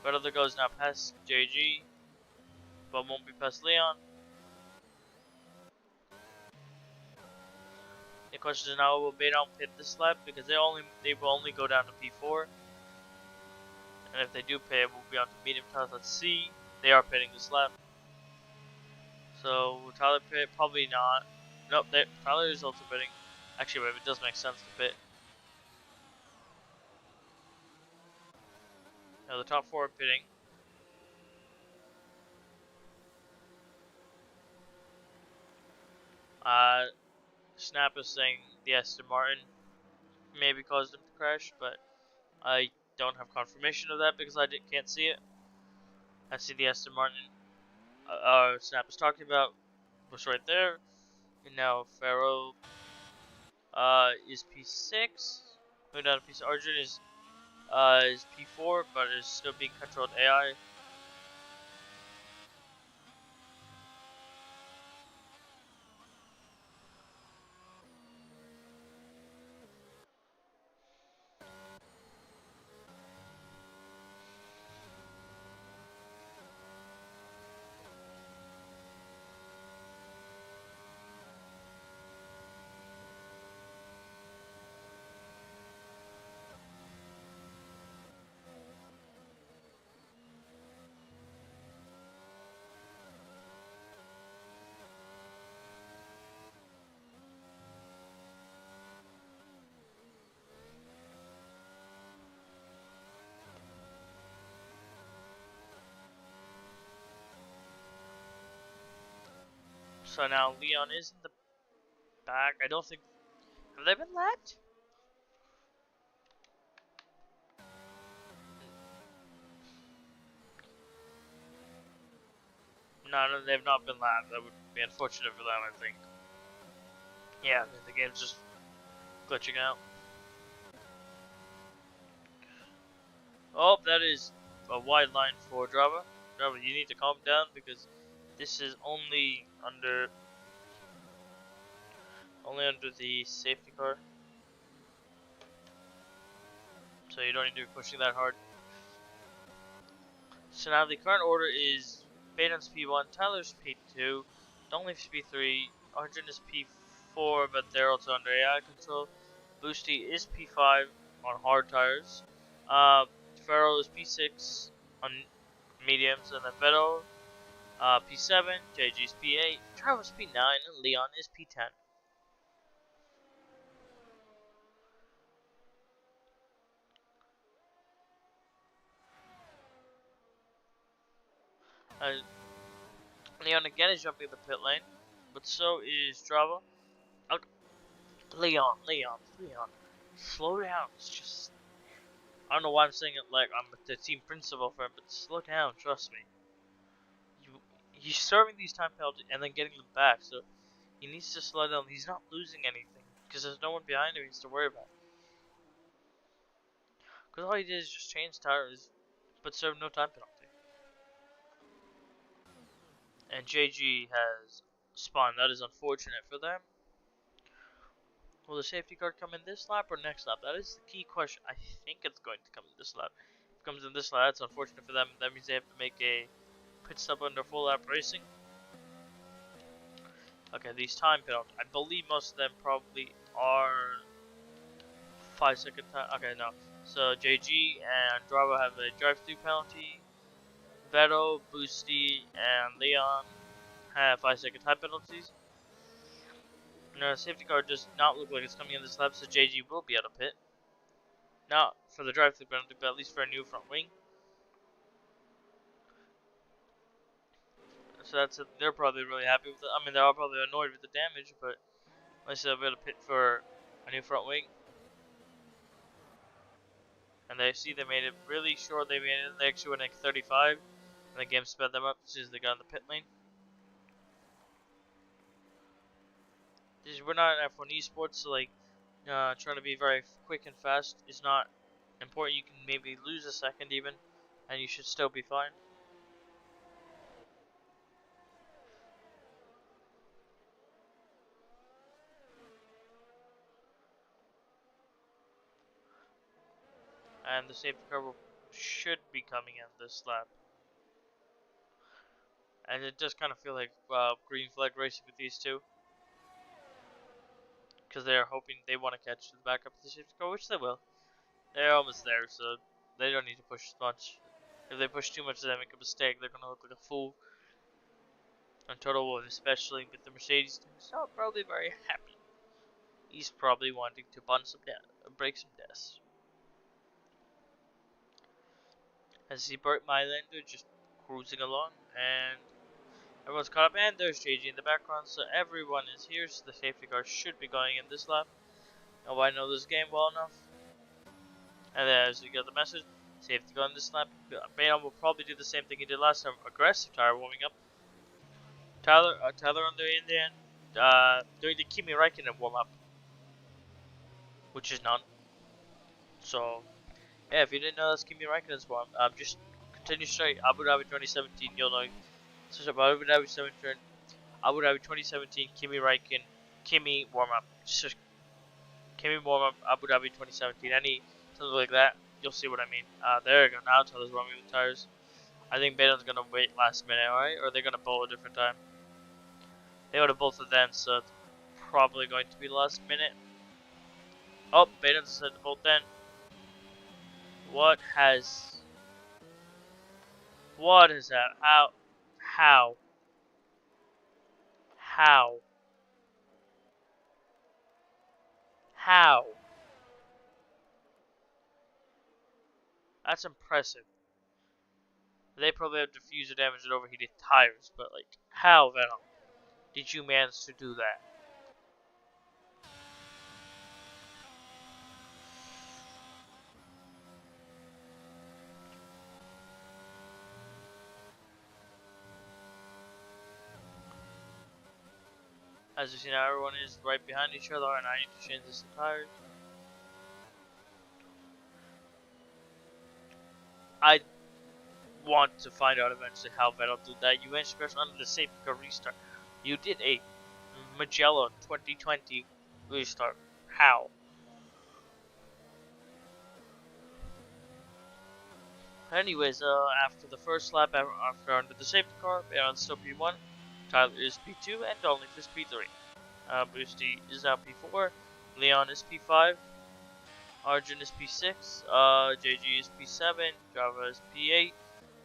Brother goes now past JG, but won't be past Leon. The question is now, will Baydon pit this lap, because they will only go down to P4, and if they do pit, we'll be on to medium tires. Let's see. They are pitting this lap. So will Tyler pit? Probably not. Nope, Tyler is also pitting. Actually, wait, it does make sense to pit. Now the top 4 are pitting. Snap is saying the Aston Martin maybe caused him to crash, but I don't have confirmation of that because I can't see it. I see the Aston Martin Snap is talking about was right there, and now Pharaoh is P6. Moving down to P6. Arjun is P4, but is still being controlled AI. So now Leon is in the back. I don't think... Have they been lapped? No, they've not been lapped. That would be unfortunate for them, I think. Yeah, the game's just glitching out. Oh, that is a wide line for Drava. Drava, you need to calm down because this is only under the safety car. So you don't need to be pushing that hard. So now the current order is Baton's P1, Tyler's P2, Dunleaf's P3, Arjun is P4, but they're also under AI control. Boosty is P5 on hard tires. Farrell is P6 on mediums, and then Vettel P7, JG's P8, Travis P9, and Leon is P10. Leon again is jumping the pit lane, but so is Drava. Leon, slow down. It's just, I don't know why I'm saying it like I'm the team principal for him, but slow down, trust me. He's serving these time penalties and then getting them back, so he needs to slow down. He's not losing anything, because there's no one behind him he needs to worry about. Because all he did is just change tires, but serve no time penalty. And JG has spun. That is unfortunate for them. Will the safety car come in this lap or next lap? That is the key question. I think it's going to come in this lap. If it comes in this lap, that's unfortunate for them. That means they have to make a pit stop under full lap racing. Okay, these time penalties. I believe most of them probably are 5-second time. Okay, no. So JG and Drava have a drive-through penalty. Vettel, Boosty, and Leon have 5-second time penalties. No, safety car does not look like it's coming in this lap, so JG will be out of pit. Not for the drive-through penalty, but at least for a new front wing. So that's it. They're probably really happy with it. I mean, they're all probably annoyed with the damage, but at least they'll be able to pit for a new front wing. And they see they made it really short. They made it. They actually went like 35, and the game sped them up as soon as they got in the pit lane. We're not in F1 esports, so like trying to be very quick and fast is not important. You can maybe lose a second even, and you should still be fine. And the safety car should be coming in this lap. And it does kind of feel like green flag racing with these two. Because they're hoping they want to catch the back up of the safety car, which they will. They're almost there, so they don't need to push as much. If they push too much, they make a mistake. They're going to look like a fool. And Toto Wolff, especially with the Mercedes team, is not probably very happy. He's probably wanting to break some desks. As he broke Mylander just cruising along, and everyone's caught up, and there's JG in the background, so everyone is here, so the safety car should be going in this lap. Oh, I know this game well enough. And then as you get the message, safety car in this lap. Bayon will probably do the same thing he did last time, aggressive tire warming up. Tyler on the end, doing the Kimi Räikkönen warm up, which is none. So, yeah, if you didn't know that's Kimi Räikkönen's warm, just continue straight. Abu Dhabi 2017, you'll know. So Abu Dhabi 2017, Kimi Räikkönen, Kimi warm up. Just Kimi warm up, Abu Dhabi 2017, something like that. You'll see what I mean. There you go. Now Tyler's warming the tires. I think Baton's gonna wait last minute, alright? Or they're gonna bowl a different time. They would have bolted then, so it's probably going to be last minute. Oh, Baton decided to bolt then. What is that? How? That's impressive. They probably have diffuser damage and overheated tires, but like, how, Venom? did you manage to do that? As you see now, everyone is right behind each other, and I need to change this tires. I want to find out eventually how Vettel did that. You managed to crash under the safety car restart. You did a Magellan 2020 restart. How? Anyways, after the first lap, after under the safety car, Baron's still P1, Tyler is P2, and Donleaf is P3. Boosty is now P4, Leon is P5, Arjun is P6, JG is P7, Java is P8,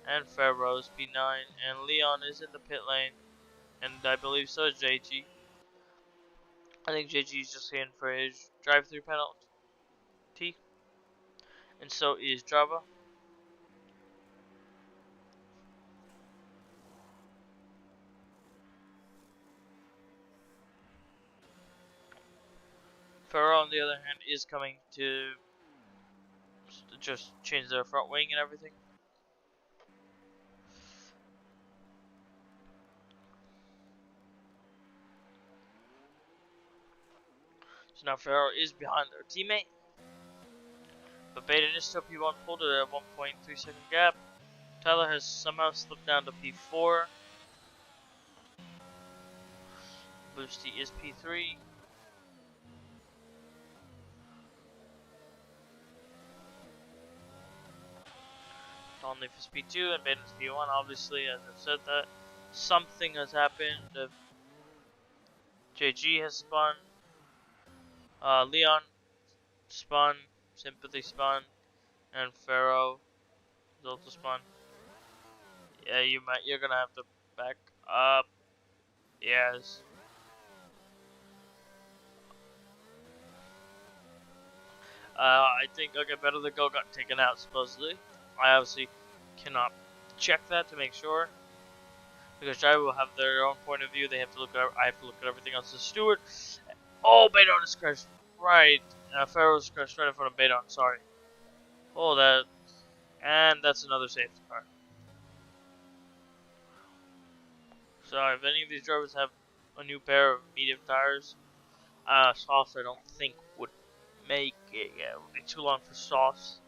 and Pharaoh is P9, and Leon is in the pit lane, and I believe so is JG. I think JG is just in for his drive-through penalty, and so is Java. Pharaoh, on the other hand, is coming to just change their front wing and everything. So now Pharaoh is behind their teammate, but Baden is still P1, pulled at a 1.3 second gap. Tyler has somehow slipped down to P4. Boosty is P3. Donleaf is P2 and Baden's P1. Obviously, as I've said that, something has happened. JG has spun. Leon spun. Sympathy spun. And Pharaoh is also spun. Yeah, you're gonna have to back up. Yes. I think okay, Better the Go got taken out supposedly. I obviously cannot check that to make sure because Jai will have their own point of view. They have to look at. I have to look at everything else. So Stewart. Oh, Baydon is crashed right. Pharaoh's crashed right in front of Baydon. Sorry. Oh, that. And that's another safety car. So if any of these drivers have a new pair of medium tires, Sauce I don't think would make it. Yeah, it would be too long for Sauce.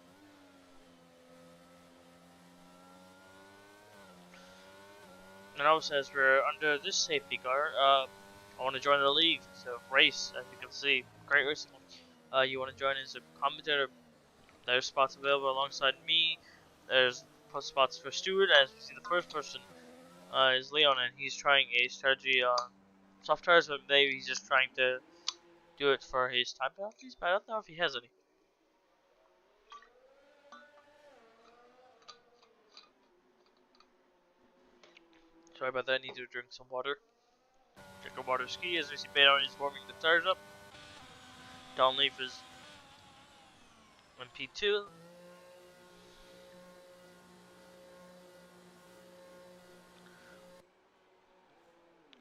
And also, as we're under this safety car, I want to join the league. So race, as you can see, great racing. You want to join as a commentator? There's spots available alongside me. There's spots for Stewart. As we see, the first person is Leon, and he's trying a strategy on soft tires, but maybe he's just trying to do it for his time penalties. But I don't know if he has any. Sorry about that. I need to drink some water. Drink a water ski. As we see, Baydon is warming the tires up. Donleaf is on P2.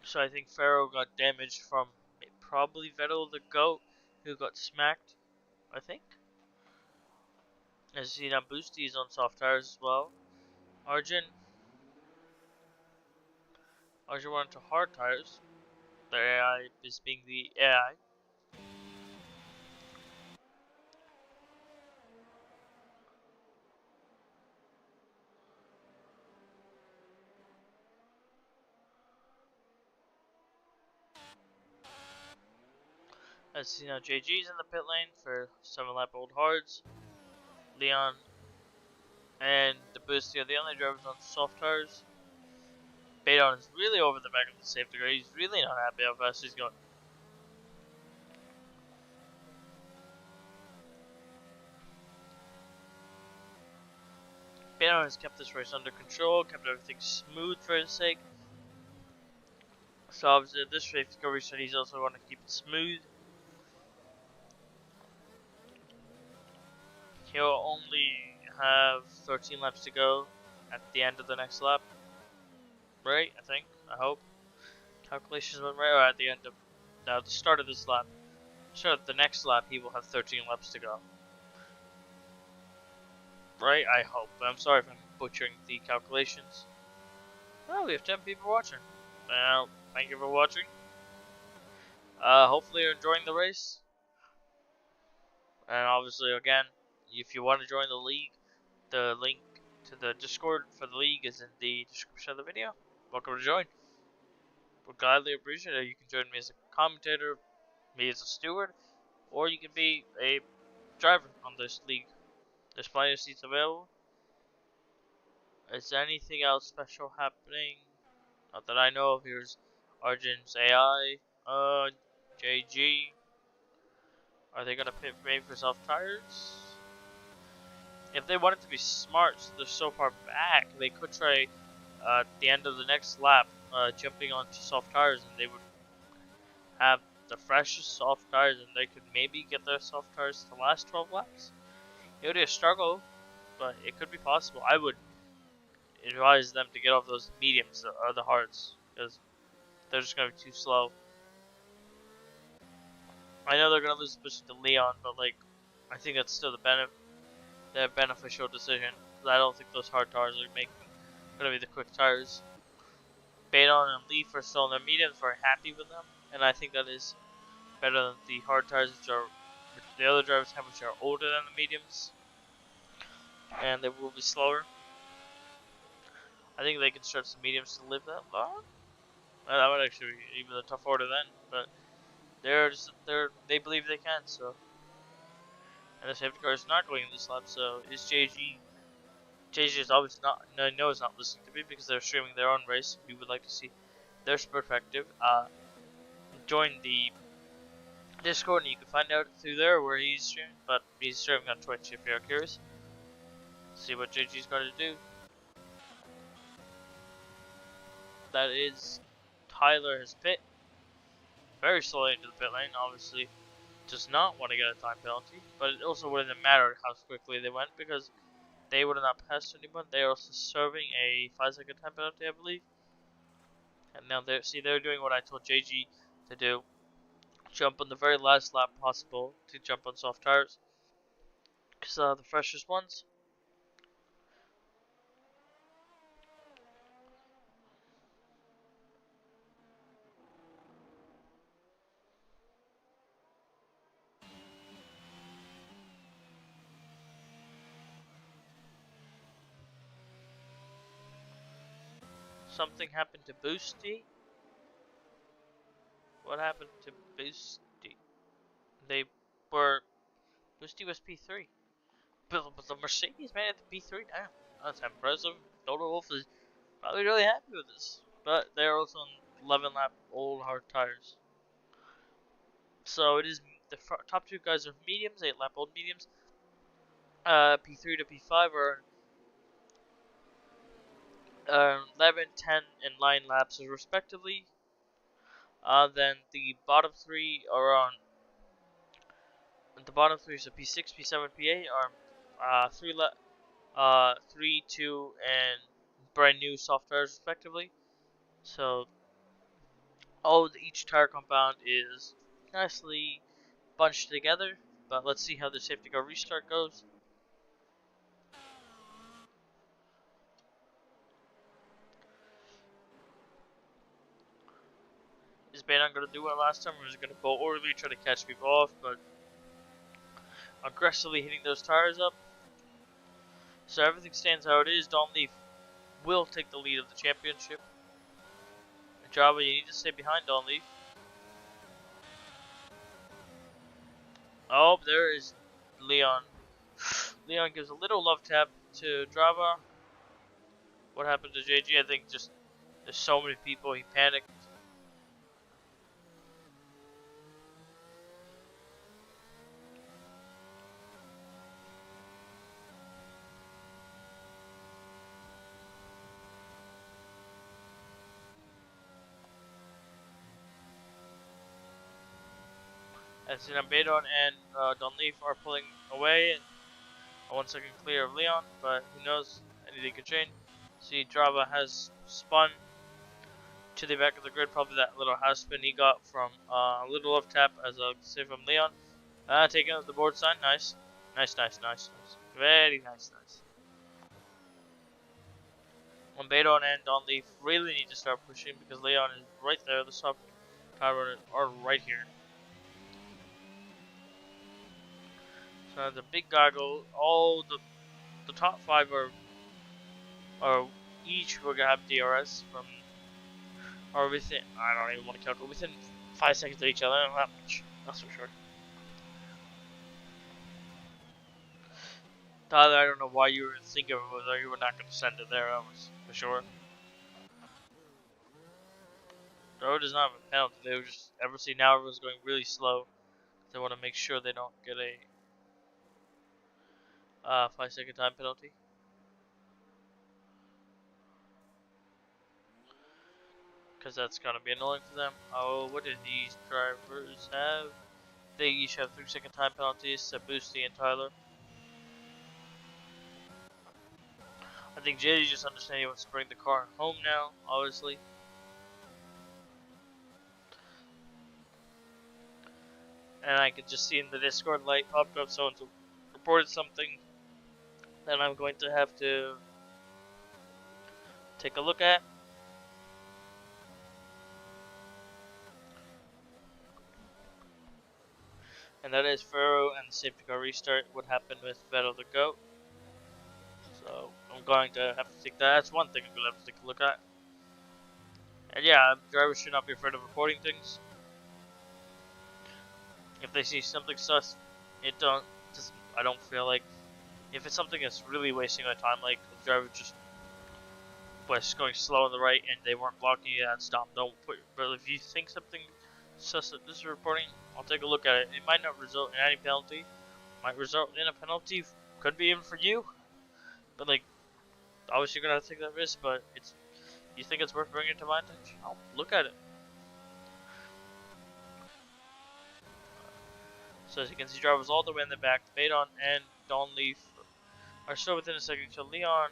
So I think Pharaoh got damaged from probably Vettel the goat, who got smacked. I think. As you see now, Boosty is on soft tires as well. Arjun went to hard tires. The AI is being the AI. As you know, JG's in the pit lane for 7-lap old hards. Leon and the Boosty are the only drivers on soft tires. Baydon is really over the back of the safety car. He's really not happy how fast he's going. Baydon has kept this race under control, kept everything smooth for his sake. So obviously this safety car restart, he's also want to keep it smooth. He'll only have 13 laps to go at the end of the next lap. Right, I think. I hope. Calculations went right at the end of the start of this lap. Sure, the next lap he will have 13 laps to go. Right? I hope. I'm sorry if I'm butchering the calculations. Oh, we have 10 people watching. Well, thank you for watching. Hopefully you're enjoying the race. And obviously, again, if you want to join the league, the link to the Discord for the league is in the description of the video. Welcome to join. Would gladly appreciate it. You can join me as a commentator, me as a steward, or you can be a driver on this league. There's plenty of seats available. Is there anything else special happening? Not that I know of. Here's Arjun's AI, JG. Are they gonna pit maybe for soft tires? If they wanted to be smart, so they're so far back, they could try at the end of the next lap jumping onto soft tires, and they would have the freshest soft tires, and they could maybe get their soft tires to last 12 laps. It would be a struggle, but it could be possible. I would advise them to get off those mediums or the hards, because they're just going to be too slow. I know they're going to lose the position to Leon, but like, I think that's still the beneficial decision. I don't think those hard tires are going to be the quick tires. Baton and Leaf are still in their mediums. Very happy with them, and I think that is better than the hard tires, which the other drivers have, which are older than the mediums, and they will be slower. I think they can stretch the mediums to live that long. That would actually be even a tough order then, but they believe they can. So, and the safety car is not going in this lap. So is JG? JG is obviously not. No, I know is not listening to me because they're streaming their own race. We would like to see their perspective. Join the Discord and you can find out through there where he's streaming. But he's streaming on Twitch if you're curious. See what JG's going to do. That is Tyler has pit very slowly into the pit lane. Obviously, does not want to get a time penalty, but it also wouldn't have mattered how quickly they went because they would have not passed anyone. They are also serving a 5-second time penalty, I believe. And now they're doing what I told JG to do: jump on the very last lap possible to jump on soft tires, because the freshest ones. Something happened to Boosty. What happened to Boosty? They were Boosty was P3. But the Mercedes made it to P3 now. That's impressive. Toto Wolff is probably really happy with this. But they're also on 11 lap old hard tires. So it is the top two guys are mediums, 8 lap old mediums. P3 to P5 are 11, 10, and 9 laps respectively. Then the bottom three are on. The bottom three, so P6, P7, P8 are 3, 2, and brand new soft tires respectively. So each tire compound is nicely bunched together. But let's see how the safety car restart goes. Is Baton going to do it last time, or is it going to go orderly, try to catch people off, but aggressively hitting those tires up? So everything stands how it is. Don Leaf will take the lead of the championship. Java, you need to stay behind Don Leaf. Oh, there is Leon. Leon gives a little love tap to Java. What happened to JG? I think just there's so many people, he panicked. As Baton and Don Leaf are pulling away, and 1 second clear of Leon, but who knows, anything could change. See, Java has spun to the back of the grid. Probably that little house spin he got from a little love tap, as I'll say, from Leon. Taking out the board sign. Nice. Nice. Very nice. When Beto and Don Leaf really need to start pushing because Leon is right there. The top runners are right here. So the big goggle. All the top 5 are each we're gonna have DRS from, or within, I don't even want to calculate, within 5 seconds of each other. Not much, that's for sure. Tyler, I don't know why you were thinking of it, or you were not going to send it there. That was for sure. The road does not have a penalty. They were just see now everyone's going really slow. They want to make sure they don't get a 5-second time penalty. Because that's going to be annoying for them. Oh, what did these drivers have? They each have 3-second time penalties, Boosty and Tyler. I think JD just understands he wants to bring the car home now, obviously. And I can just see in the Discord light popped up, someone's reported something that I'm going to have to take a look at. And that is Pharaoh and the safety car restart. What happened with Vettel the GOAT. So I'm going to have to take that. That's one thing I'm going to have to take a look at. And yeah, drivers should not be afraid of reporting things. If they see something sus, I don't feel like, if it's something that's really wasting my time, like the driver just was going slow on the right and they weren't blocking you, and stop. Don't put. But if you think something sus that this is reporting, I'll take a look at it. It might not result in any penalty. Might result in a penalty. Could be even for you. But like, obviously you're gonna have to take that risk. But you think it's worth bringing it to my attention? I'll look at it. So as you can see, drivers all the way in the back. Baton and Don Leaf are still within a second. So Leon.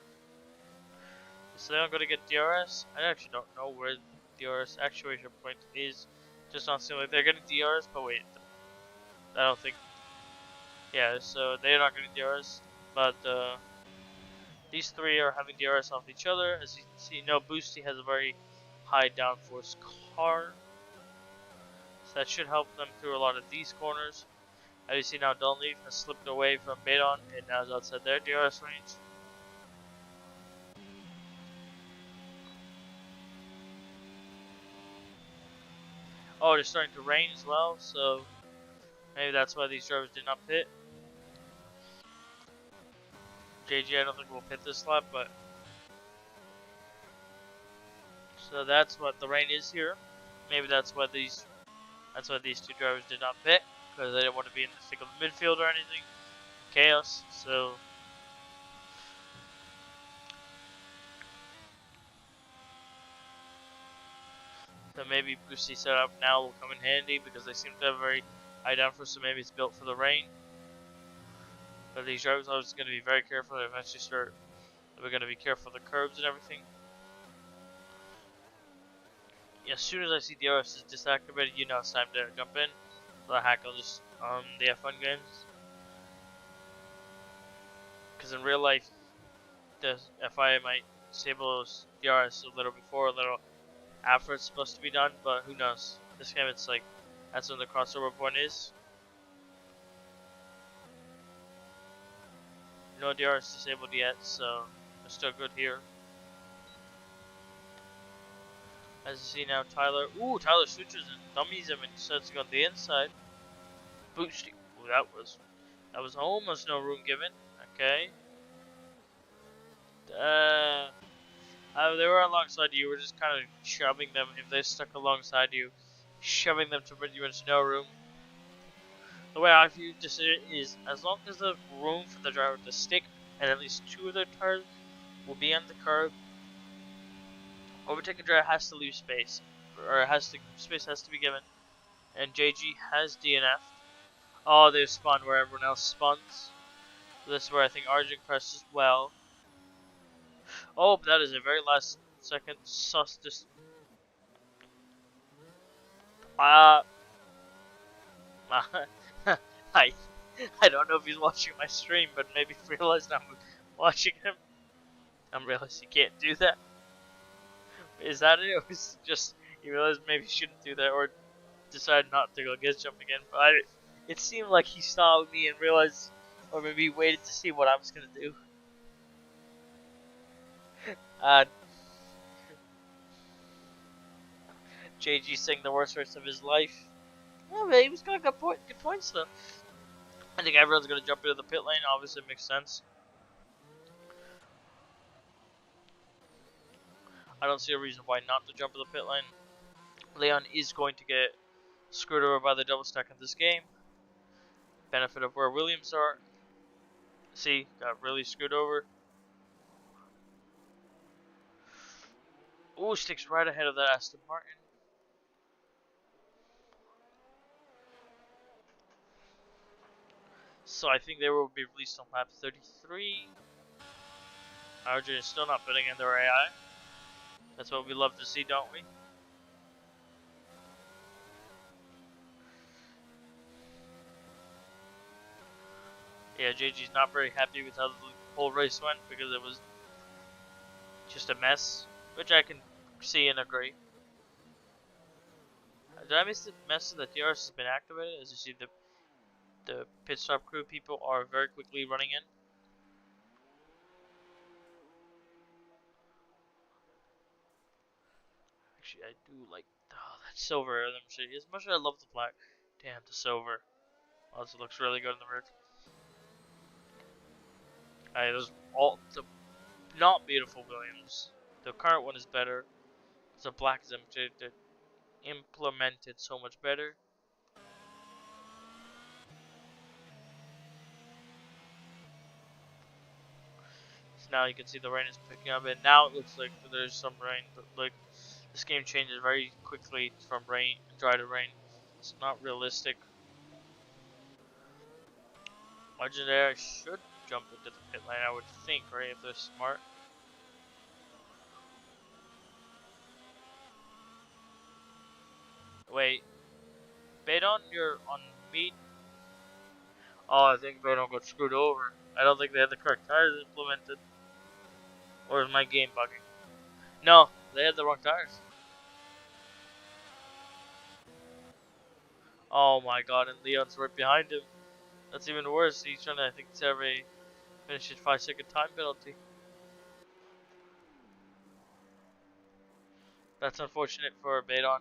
Is Leon going to get DRS? I actually don't know where DRS actuation point is. Just not seem like they're getting DRS. But wait, I don't think. Yeah, so they're not getting DRS. But these 3 are having DRS off each other. As you can see, no, Boosty has a very high downforce car. So that should help them through a lot of these corners. As you see now, Dunleaf has slipped away from Baton and now is outside their DRS range. Oh, it's starting to rain as well, so maybe that's why these drivers did not pit. JG, I don't think we'll pit this lap, but so that's what the rain is here. Maybe that's why these 2 drivers did not pit, because they didn't want to be in the thick of the midfield or anything. Chaos. So maybe Boosty setup now will come in handy because they seem to have a very high downforce, so maybe it's built for the rain. But these drivers are just going to be very careful. They eventually start. We're going to be careful of the curbs and everything. As soon as I see DRS is disactivated, you know it's time to jump in. The hack will just the F1 games. Because in real life, the FIA might disable DRS a little before, a little after it's supposed to be done, but who knows. This game, it's like, that's when the crossover point is. No DRS disabled yet, so we're still good here. As you see now, Tyler. Ooh, Tyler switches and dummies him and starts to go on the inside. Boosty. Ooh, that was almost no room given. Okay. They were alongside you. You were just kind of shoving them. If they stuck alongside you, shoving them to put you into no room. The way I view this is, as long as the room for the driver to stick and at least 2 of their tires will be on the curb, overtaking driver has to leave space, or space has to be given. And JG has DNF. Oh, they've spun where everyone else spuns. So this is where I think Arjun presses well. Oh, but that is a very last second sus Uh, I I don't know if he's watching my stream, but maybe realized I'm watching him. I'm realized he can't do that. Is that it? Or is it just he realized maybe he shouldn't do that, or decided not to go get jump again? But it seemed like he saw me and realized, or maybe he waited to see what I was gonna do. Uh, JG saying the worst race of his life. Yeah, but he was got good points though. I think everyone's gonna jump into the pit lane. Obviously, it makes sense. I don't see a reason why not to jump in the pit lane. Leon is going to get screwed over by the double stack in this game. Benefit of where Williams are. See, got really screwed over. Ooh, sticks right ahead of that Aston Martin. So I think they will be released on lap 33. Arjun is still not putting in their AI. That's what we love to see, don't we? Yeah, JG's not very happy with how the whole race went because it was just a mess, which I can see and agree. Did I miss the message that DRS has been activated? As you see, the pit stop crew people are very quickly running in. Actually, I do like that silver. As much as I love the black, damn the silver. Also looks really good in the rear. There's all the not beautiful Williams. The current one is better. The black is implemented so much better. So now you can see the rain is picking up, and now it looks like there's some rain. But like this game changes very quickly from dry to rain. It's not realistic. Legendary should jump into the pit lane, I would think, right? If they're smart. Wait, Badon, you're on meat. Oh, I think Badon got screwed over. I don't think they had the correct tires implemented. Or is my game bugging? No, they had the wrong tires. Oh my god, and Leon's right behind him. That's even worse. He's trying to, I think, serve a finish his 5-second time penalty. That's unfortunate for Badon.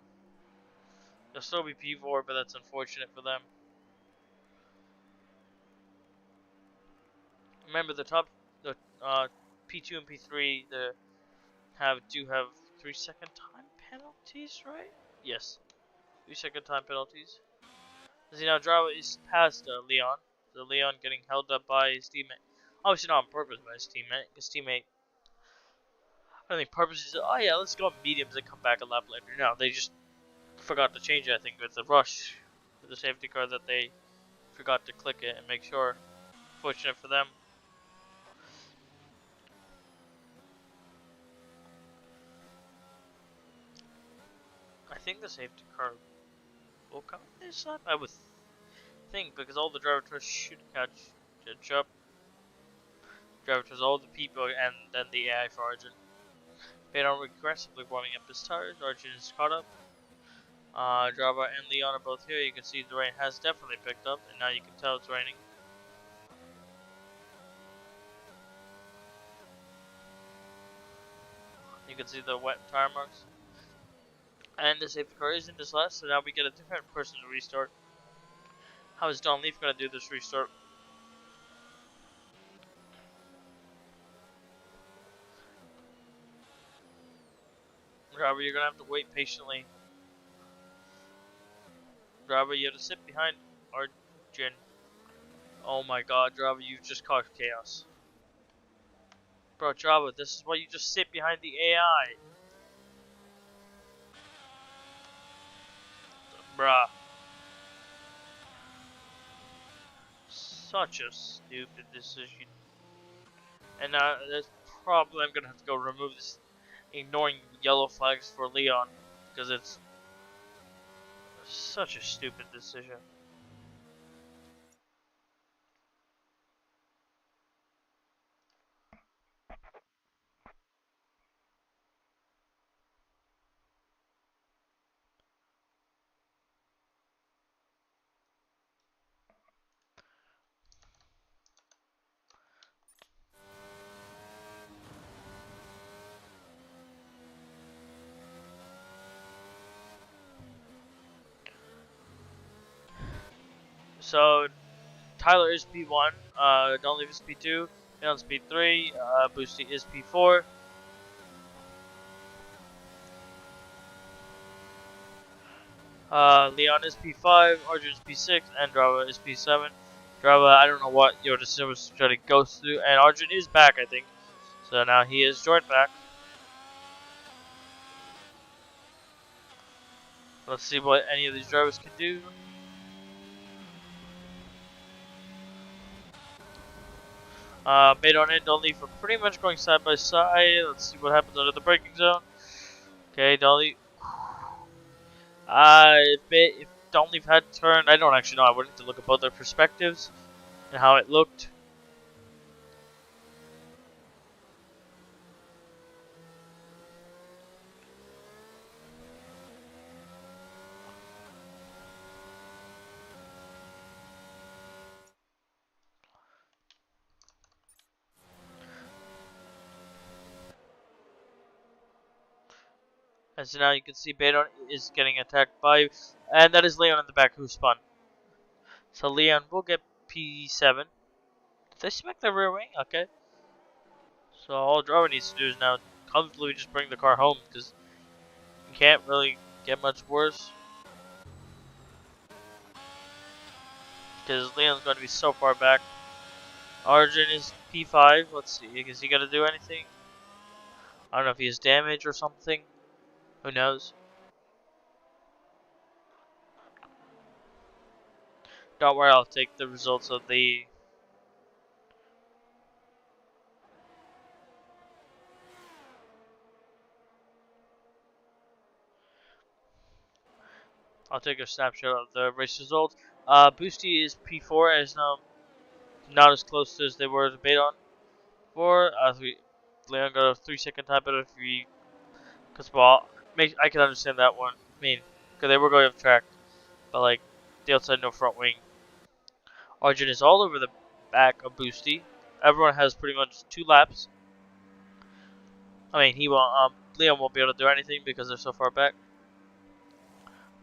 They'll still be P4, but that's unfortunate for them. Remember the P2 and P3 do have 3-second time penalties, right? Yes, 3-second time penalties. As you know, Drava is past Leon. So Leon getting held up by his teammate. Obviously not on purpose by his teammate. His teammate, I don't think purpose is, oh yeah, let's go on mediums and come back a lap later. No, they just forgot to change it, I think, with the rush. With the safety car that they forgot to click it and make sure. Fortunate for them. I think the safety car will come this lap, I would think, because all the driver tours should catch up. Driver tours all the people and then the AI for Arjun. They are aggressively warming up his tires. Arjun is caught up. Drava and Leon are both here. You can see the rain has definitely picked up, and now you can tell it's raining. You can see the wet tire marks. And the safety car is in this last, so now we get a different person to restart. How is Don Leaf going to do this restart? Drava, you're going to have to wait patiently. Drava, you have to sit behind Arjun. Oh my god, Drava, you've just caused chaos. Bro, Drava, this is why you just sit behind the AI. Bruh. Such a stupid decision. And that's probably I'm gonna have to go remove this, ignoring yellow flags for Leon, because it's Such a stupid decision. So Tyler is P1, Don't Leave is P2, Leon's P3, Boosty is P4. Leon is P5, Arjun is P6, and Drava is P7. Drava, I don't know what your decision was trying to go through, and Arjun is back, I think. So now he is joined back. Let's see what any of these drivers can do. Badon and Don't Leave are pretty much going side by side. Let's see what happens under the braking zone. Okay, Don't Leave. If Don't Leave had turned, I don't actually know. I would need to look at both their perspectives and how it looked. And so now you can see Badon is getting attacked by, and that is Leon in the back who spun. So Leon will get P7. Did they smack the rear wing? Okay. So all Drava needs to do is now comfortably just bring the car home because you can't really get much worse. Because Leon's going to be so far back. Arjun is P5. Let's see. Is he going to do anything? I don't know if he has damage or something. Who knows? Don't worry, I'll take the results of the... I'll take a snapshot of the race results. Boosty is P4 and is now not as close as they were to Badon. Leon got a 3-second time penalty. Because, well, I can understand that one. I mean, because they were going off track. But, like, the outside no front wing. Arjun is all over the back of Boosty. Everyone has pretty much 2 laps. I mean, he won't. Leon won't be able to do anything because they're so far back.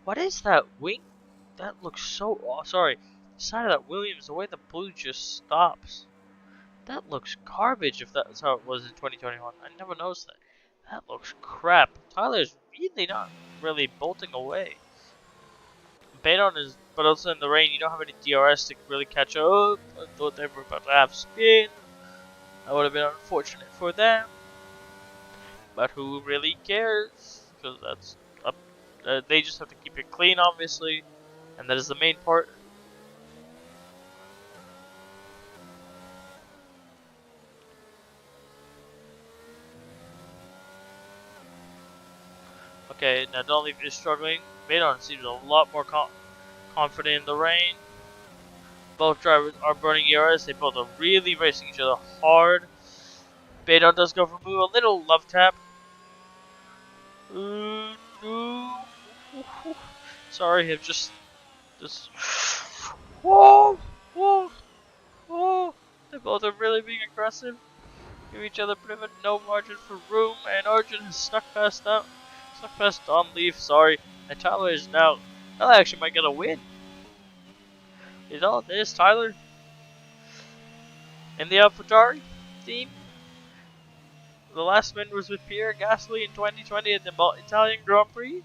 What is that wing? That looks so. Oh, sorry, the side of that Williams, the way the blue just stops. That looks garbage. If that's how it was in 2021, I never noticed that. That looks crap. Tyler's really not really bolting away. Badon is, but also in the rain, you don't have any DRS to really catch up. I thought they were about to have spin. That would have been unfortunate for them. But who really cares? Because that's up. They just have to keep it clean, obviously, and that is the main part. Okay, now Don't Leave is struggling. Badon seems a lot more confident in the rain. Both drivers are burning ERS. They both are really racing each other hard. Badon does go for move, a little love tap. Sorry, I've just. Whoa! Whoa! Whoa! They both are really being aggressive. Give each other pretty much no margin for room, and Arjun has snuck past Don't Leave, sorry. And Tyler is now. Tyler actually might get a win. Is all this, Tyler? In the AlphaTauri team? The last win was with Pierre Gasly in 2020 at the Italian Grand Prix.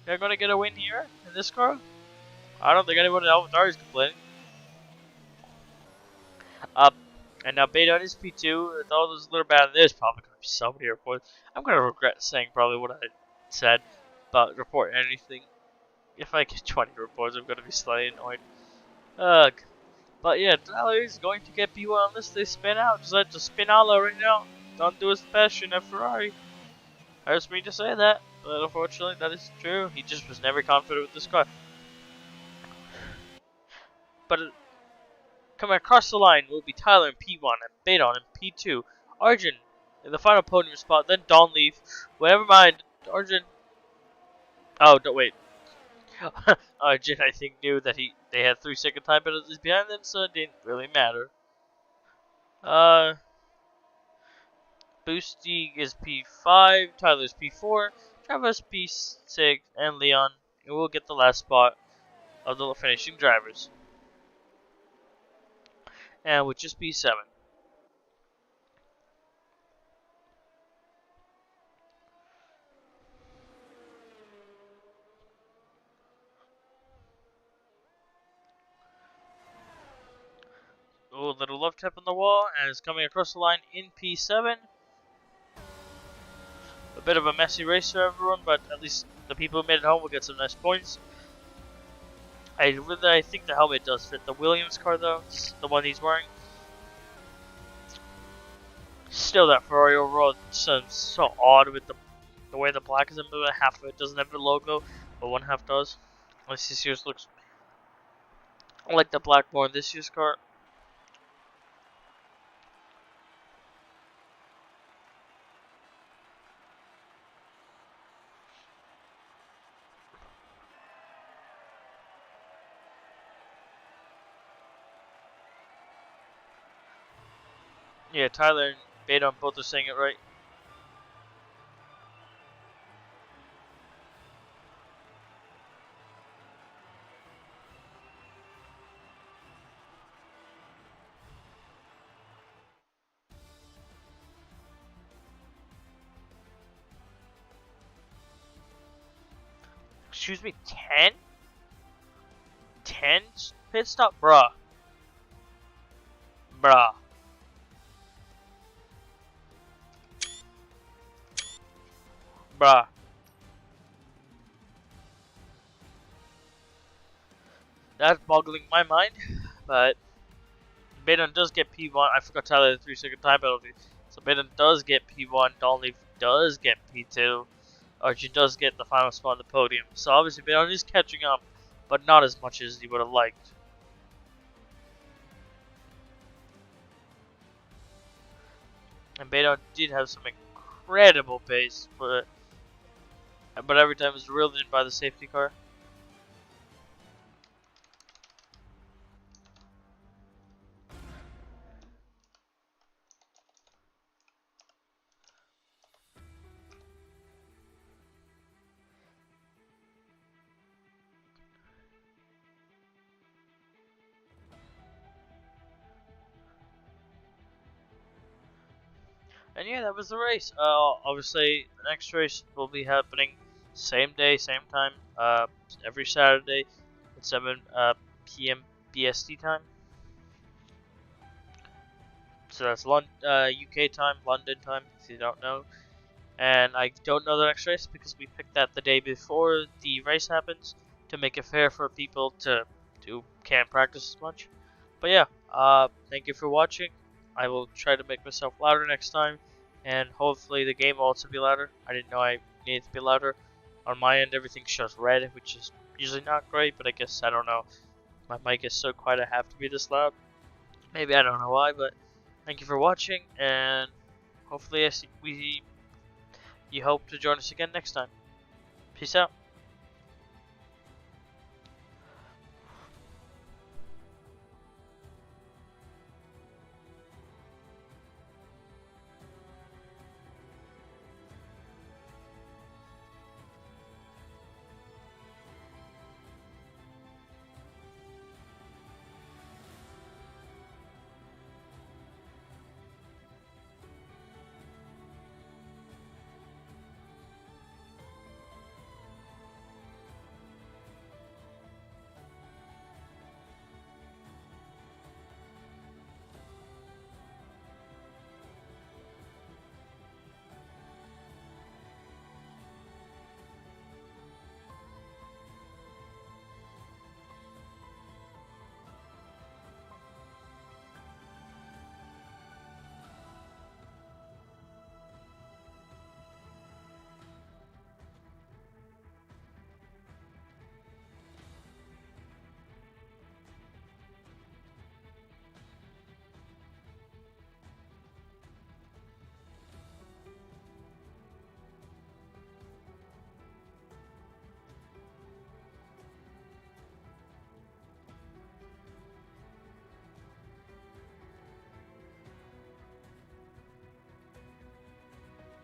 They're going to get a win here in this car. I don't think anyone in AlphaTauri is complaining. And now Badon is P2. With all those little bad, there's probably going to be so many reports. I'm going to regret saying probably what I said about report anything. If I get 20 reports, I'm going to be slightly annoyed. Ugh. But yeah, Tyler is going to get P1 unless they spin out. Just let the spin out right now. Don't do his passion at Ferrari. hurts me to say that, but unfortunately that is true. He just was never confident with this car. But coming across the line will be Tyler in P1 and Badon in P2. Arjun in the final podium spot, then Don Leaf. Well, never mind. Arjun. Oh, no, wait. Arjun, I think, knew that they had 3-second time penalties behind them, so it didn't really matter. Boosty is P5, Tyler's P4, Travis P6, and Leon will get the last spot of the finishing drivers. And with just P7. Oh, little love tap on the wall, and is coming across the line in P7. A bit of a messy race for everyone, but at least the people who made it home will get some nice points. I think the helmet does fit the Williams car though, the one he's wearing. Still, that Ferrari overall sounds so odd with the way the black is in, but half of it doesn't have the logo, but one half does. At least this year's looks like the black more in this year's car. Yeah, Tyler and Badon both are saying it right. Excuse me, 10? 10 pit stop? Bruh. Bruh. Bruh. That's boggling my mind, but Badon does get P1. I forgot Tyler the 3-second time penalty. So Badon does get P1. Donleaf does get P2. Archie does get the final spot on the podium. So obviously Badon is catching up, but not as much as he would have liked. And Badon did have some incredible pace, but every time was reeled in by the safety car. And yeah, that was the race. Obviously, the next race will be happening same day, same time, every Saturday at 7 p.m. BST time. So that's UK time, London time, if you don't know. And I don't know the next race because we picked that the day before the race happens to make it fair for people who can't practice as much. But yeah, thank you for watching. I will try to make myself louder next time, and hopefully the game will also be louder. I didn't know I needed to be louder. On my end, everything shows red, which is usually not great, but I guess, I don't know. My mic is so quiet I have to be this loud. Maybe, I don't know why, but thank you for watching, and hopefully you hope to join us again next time. Peace out.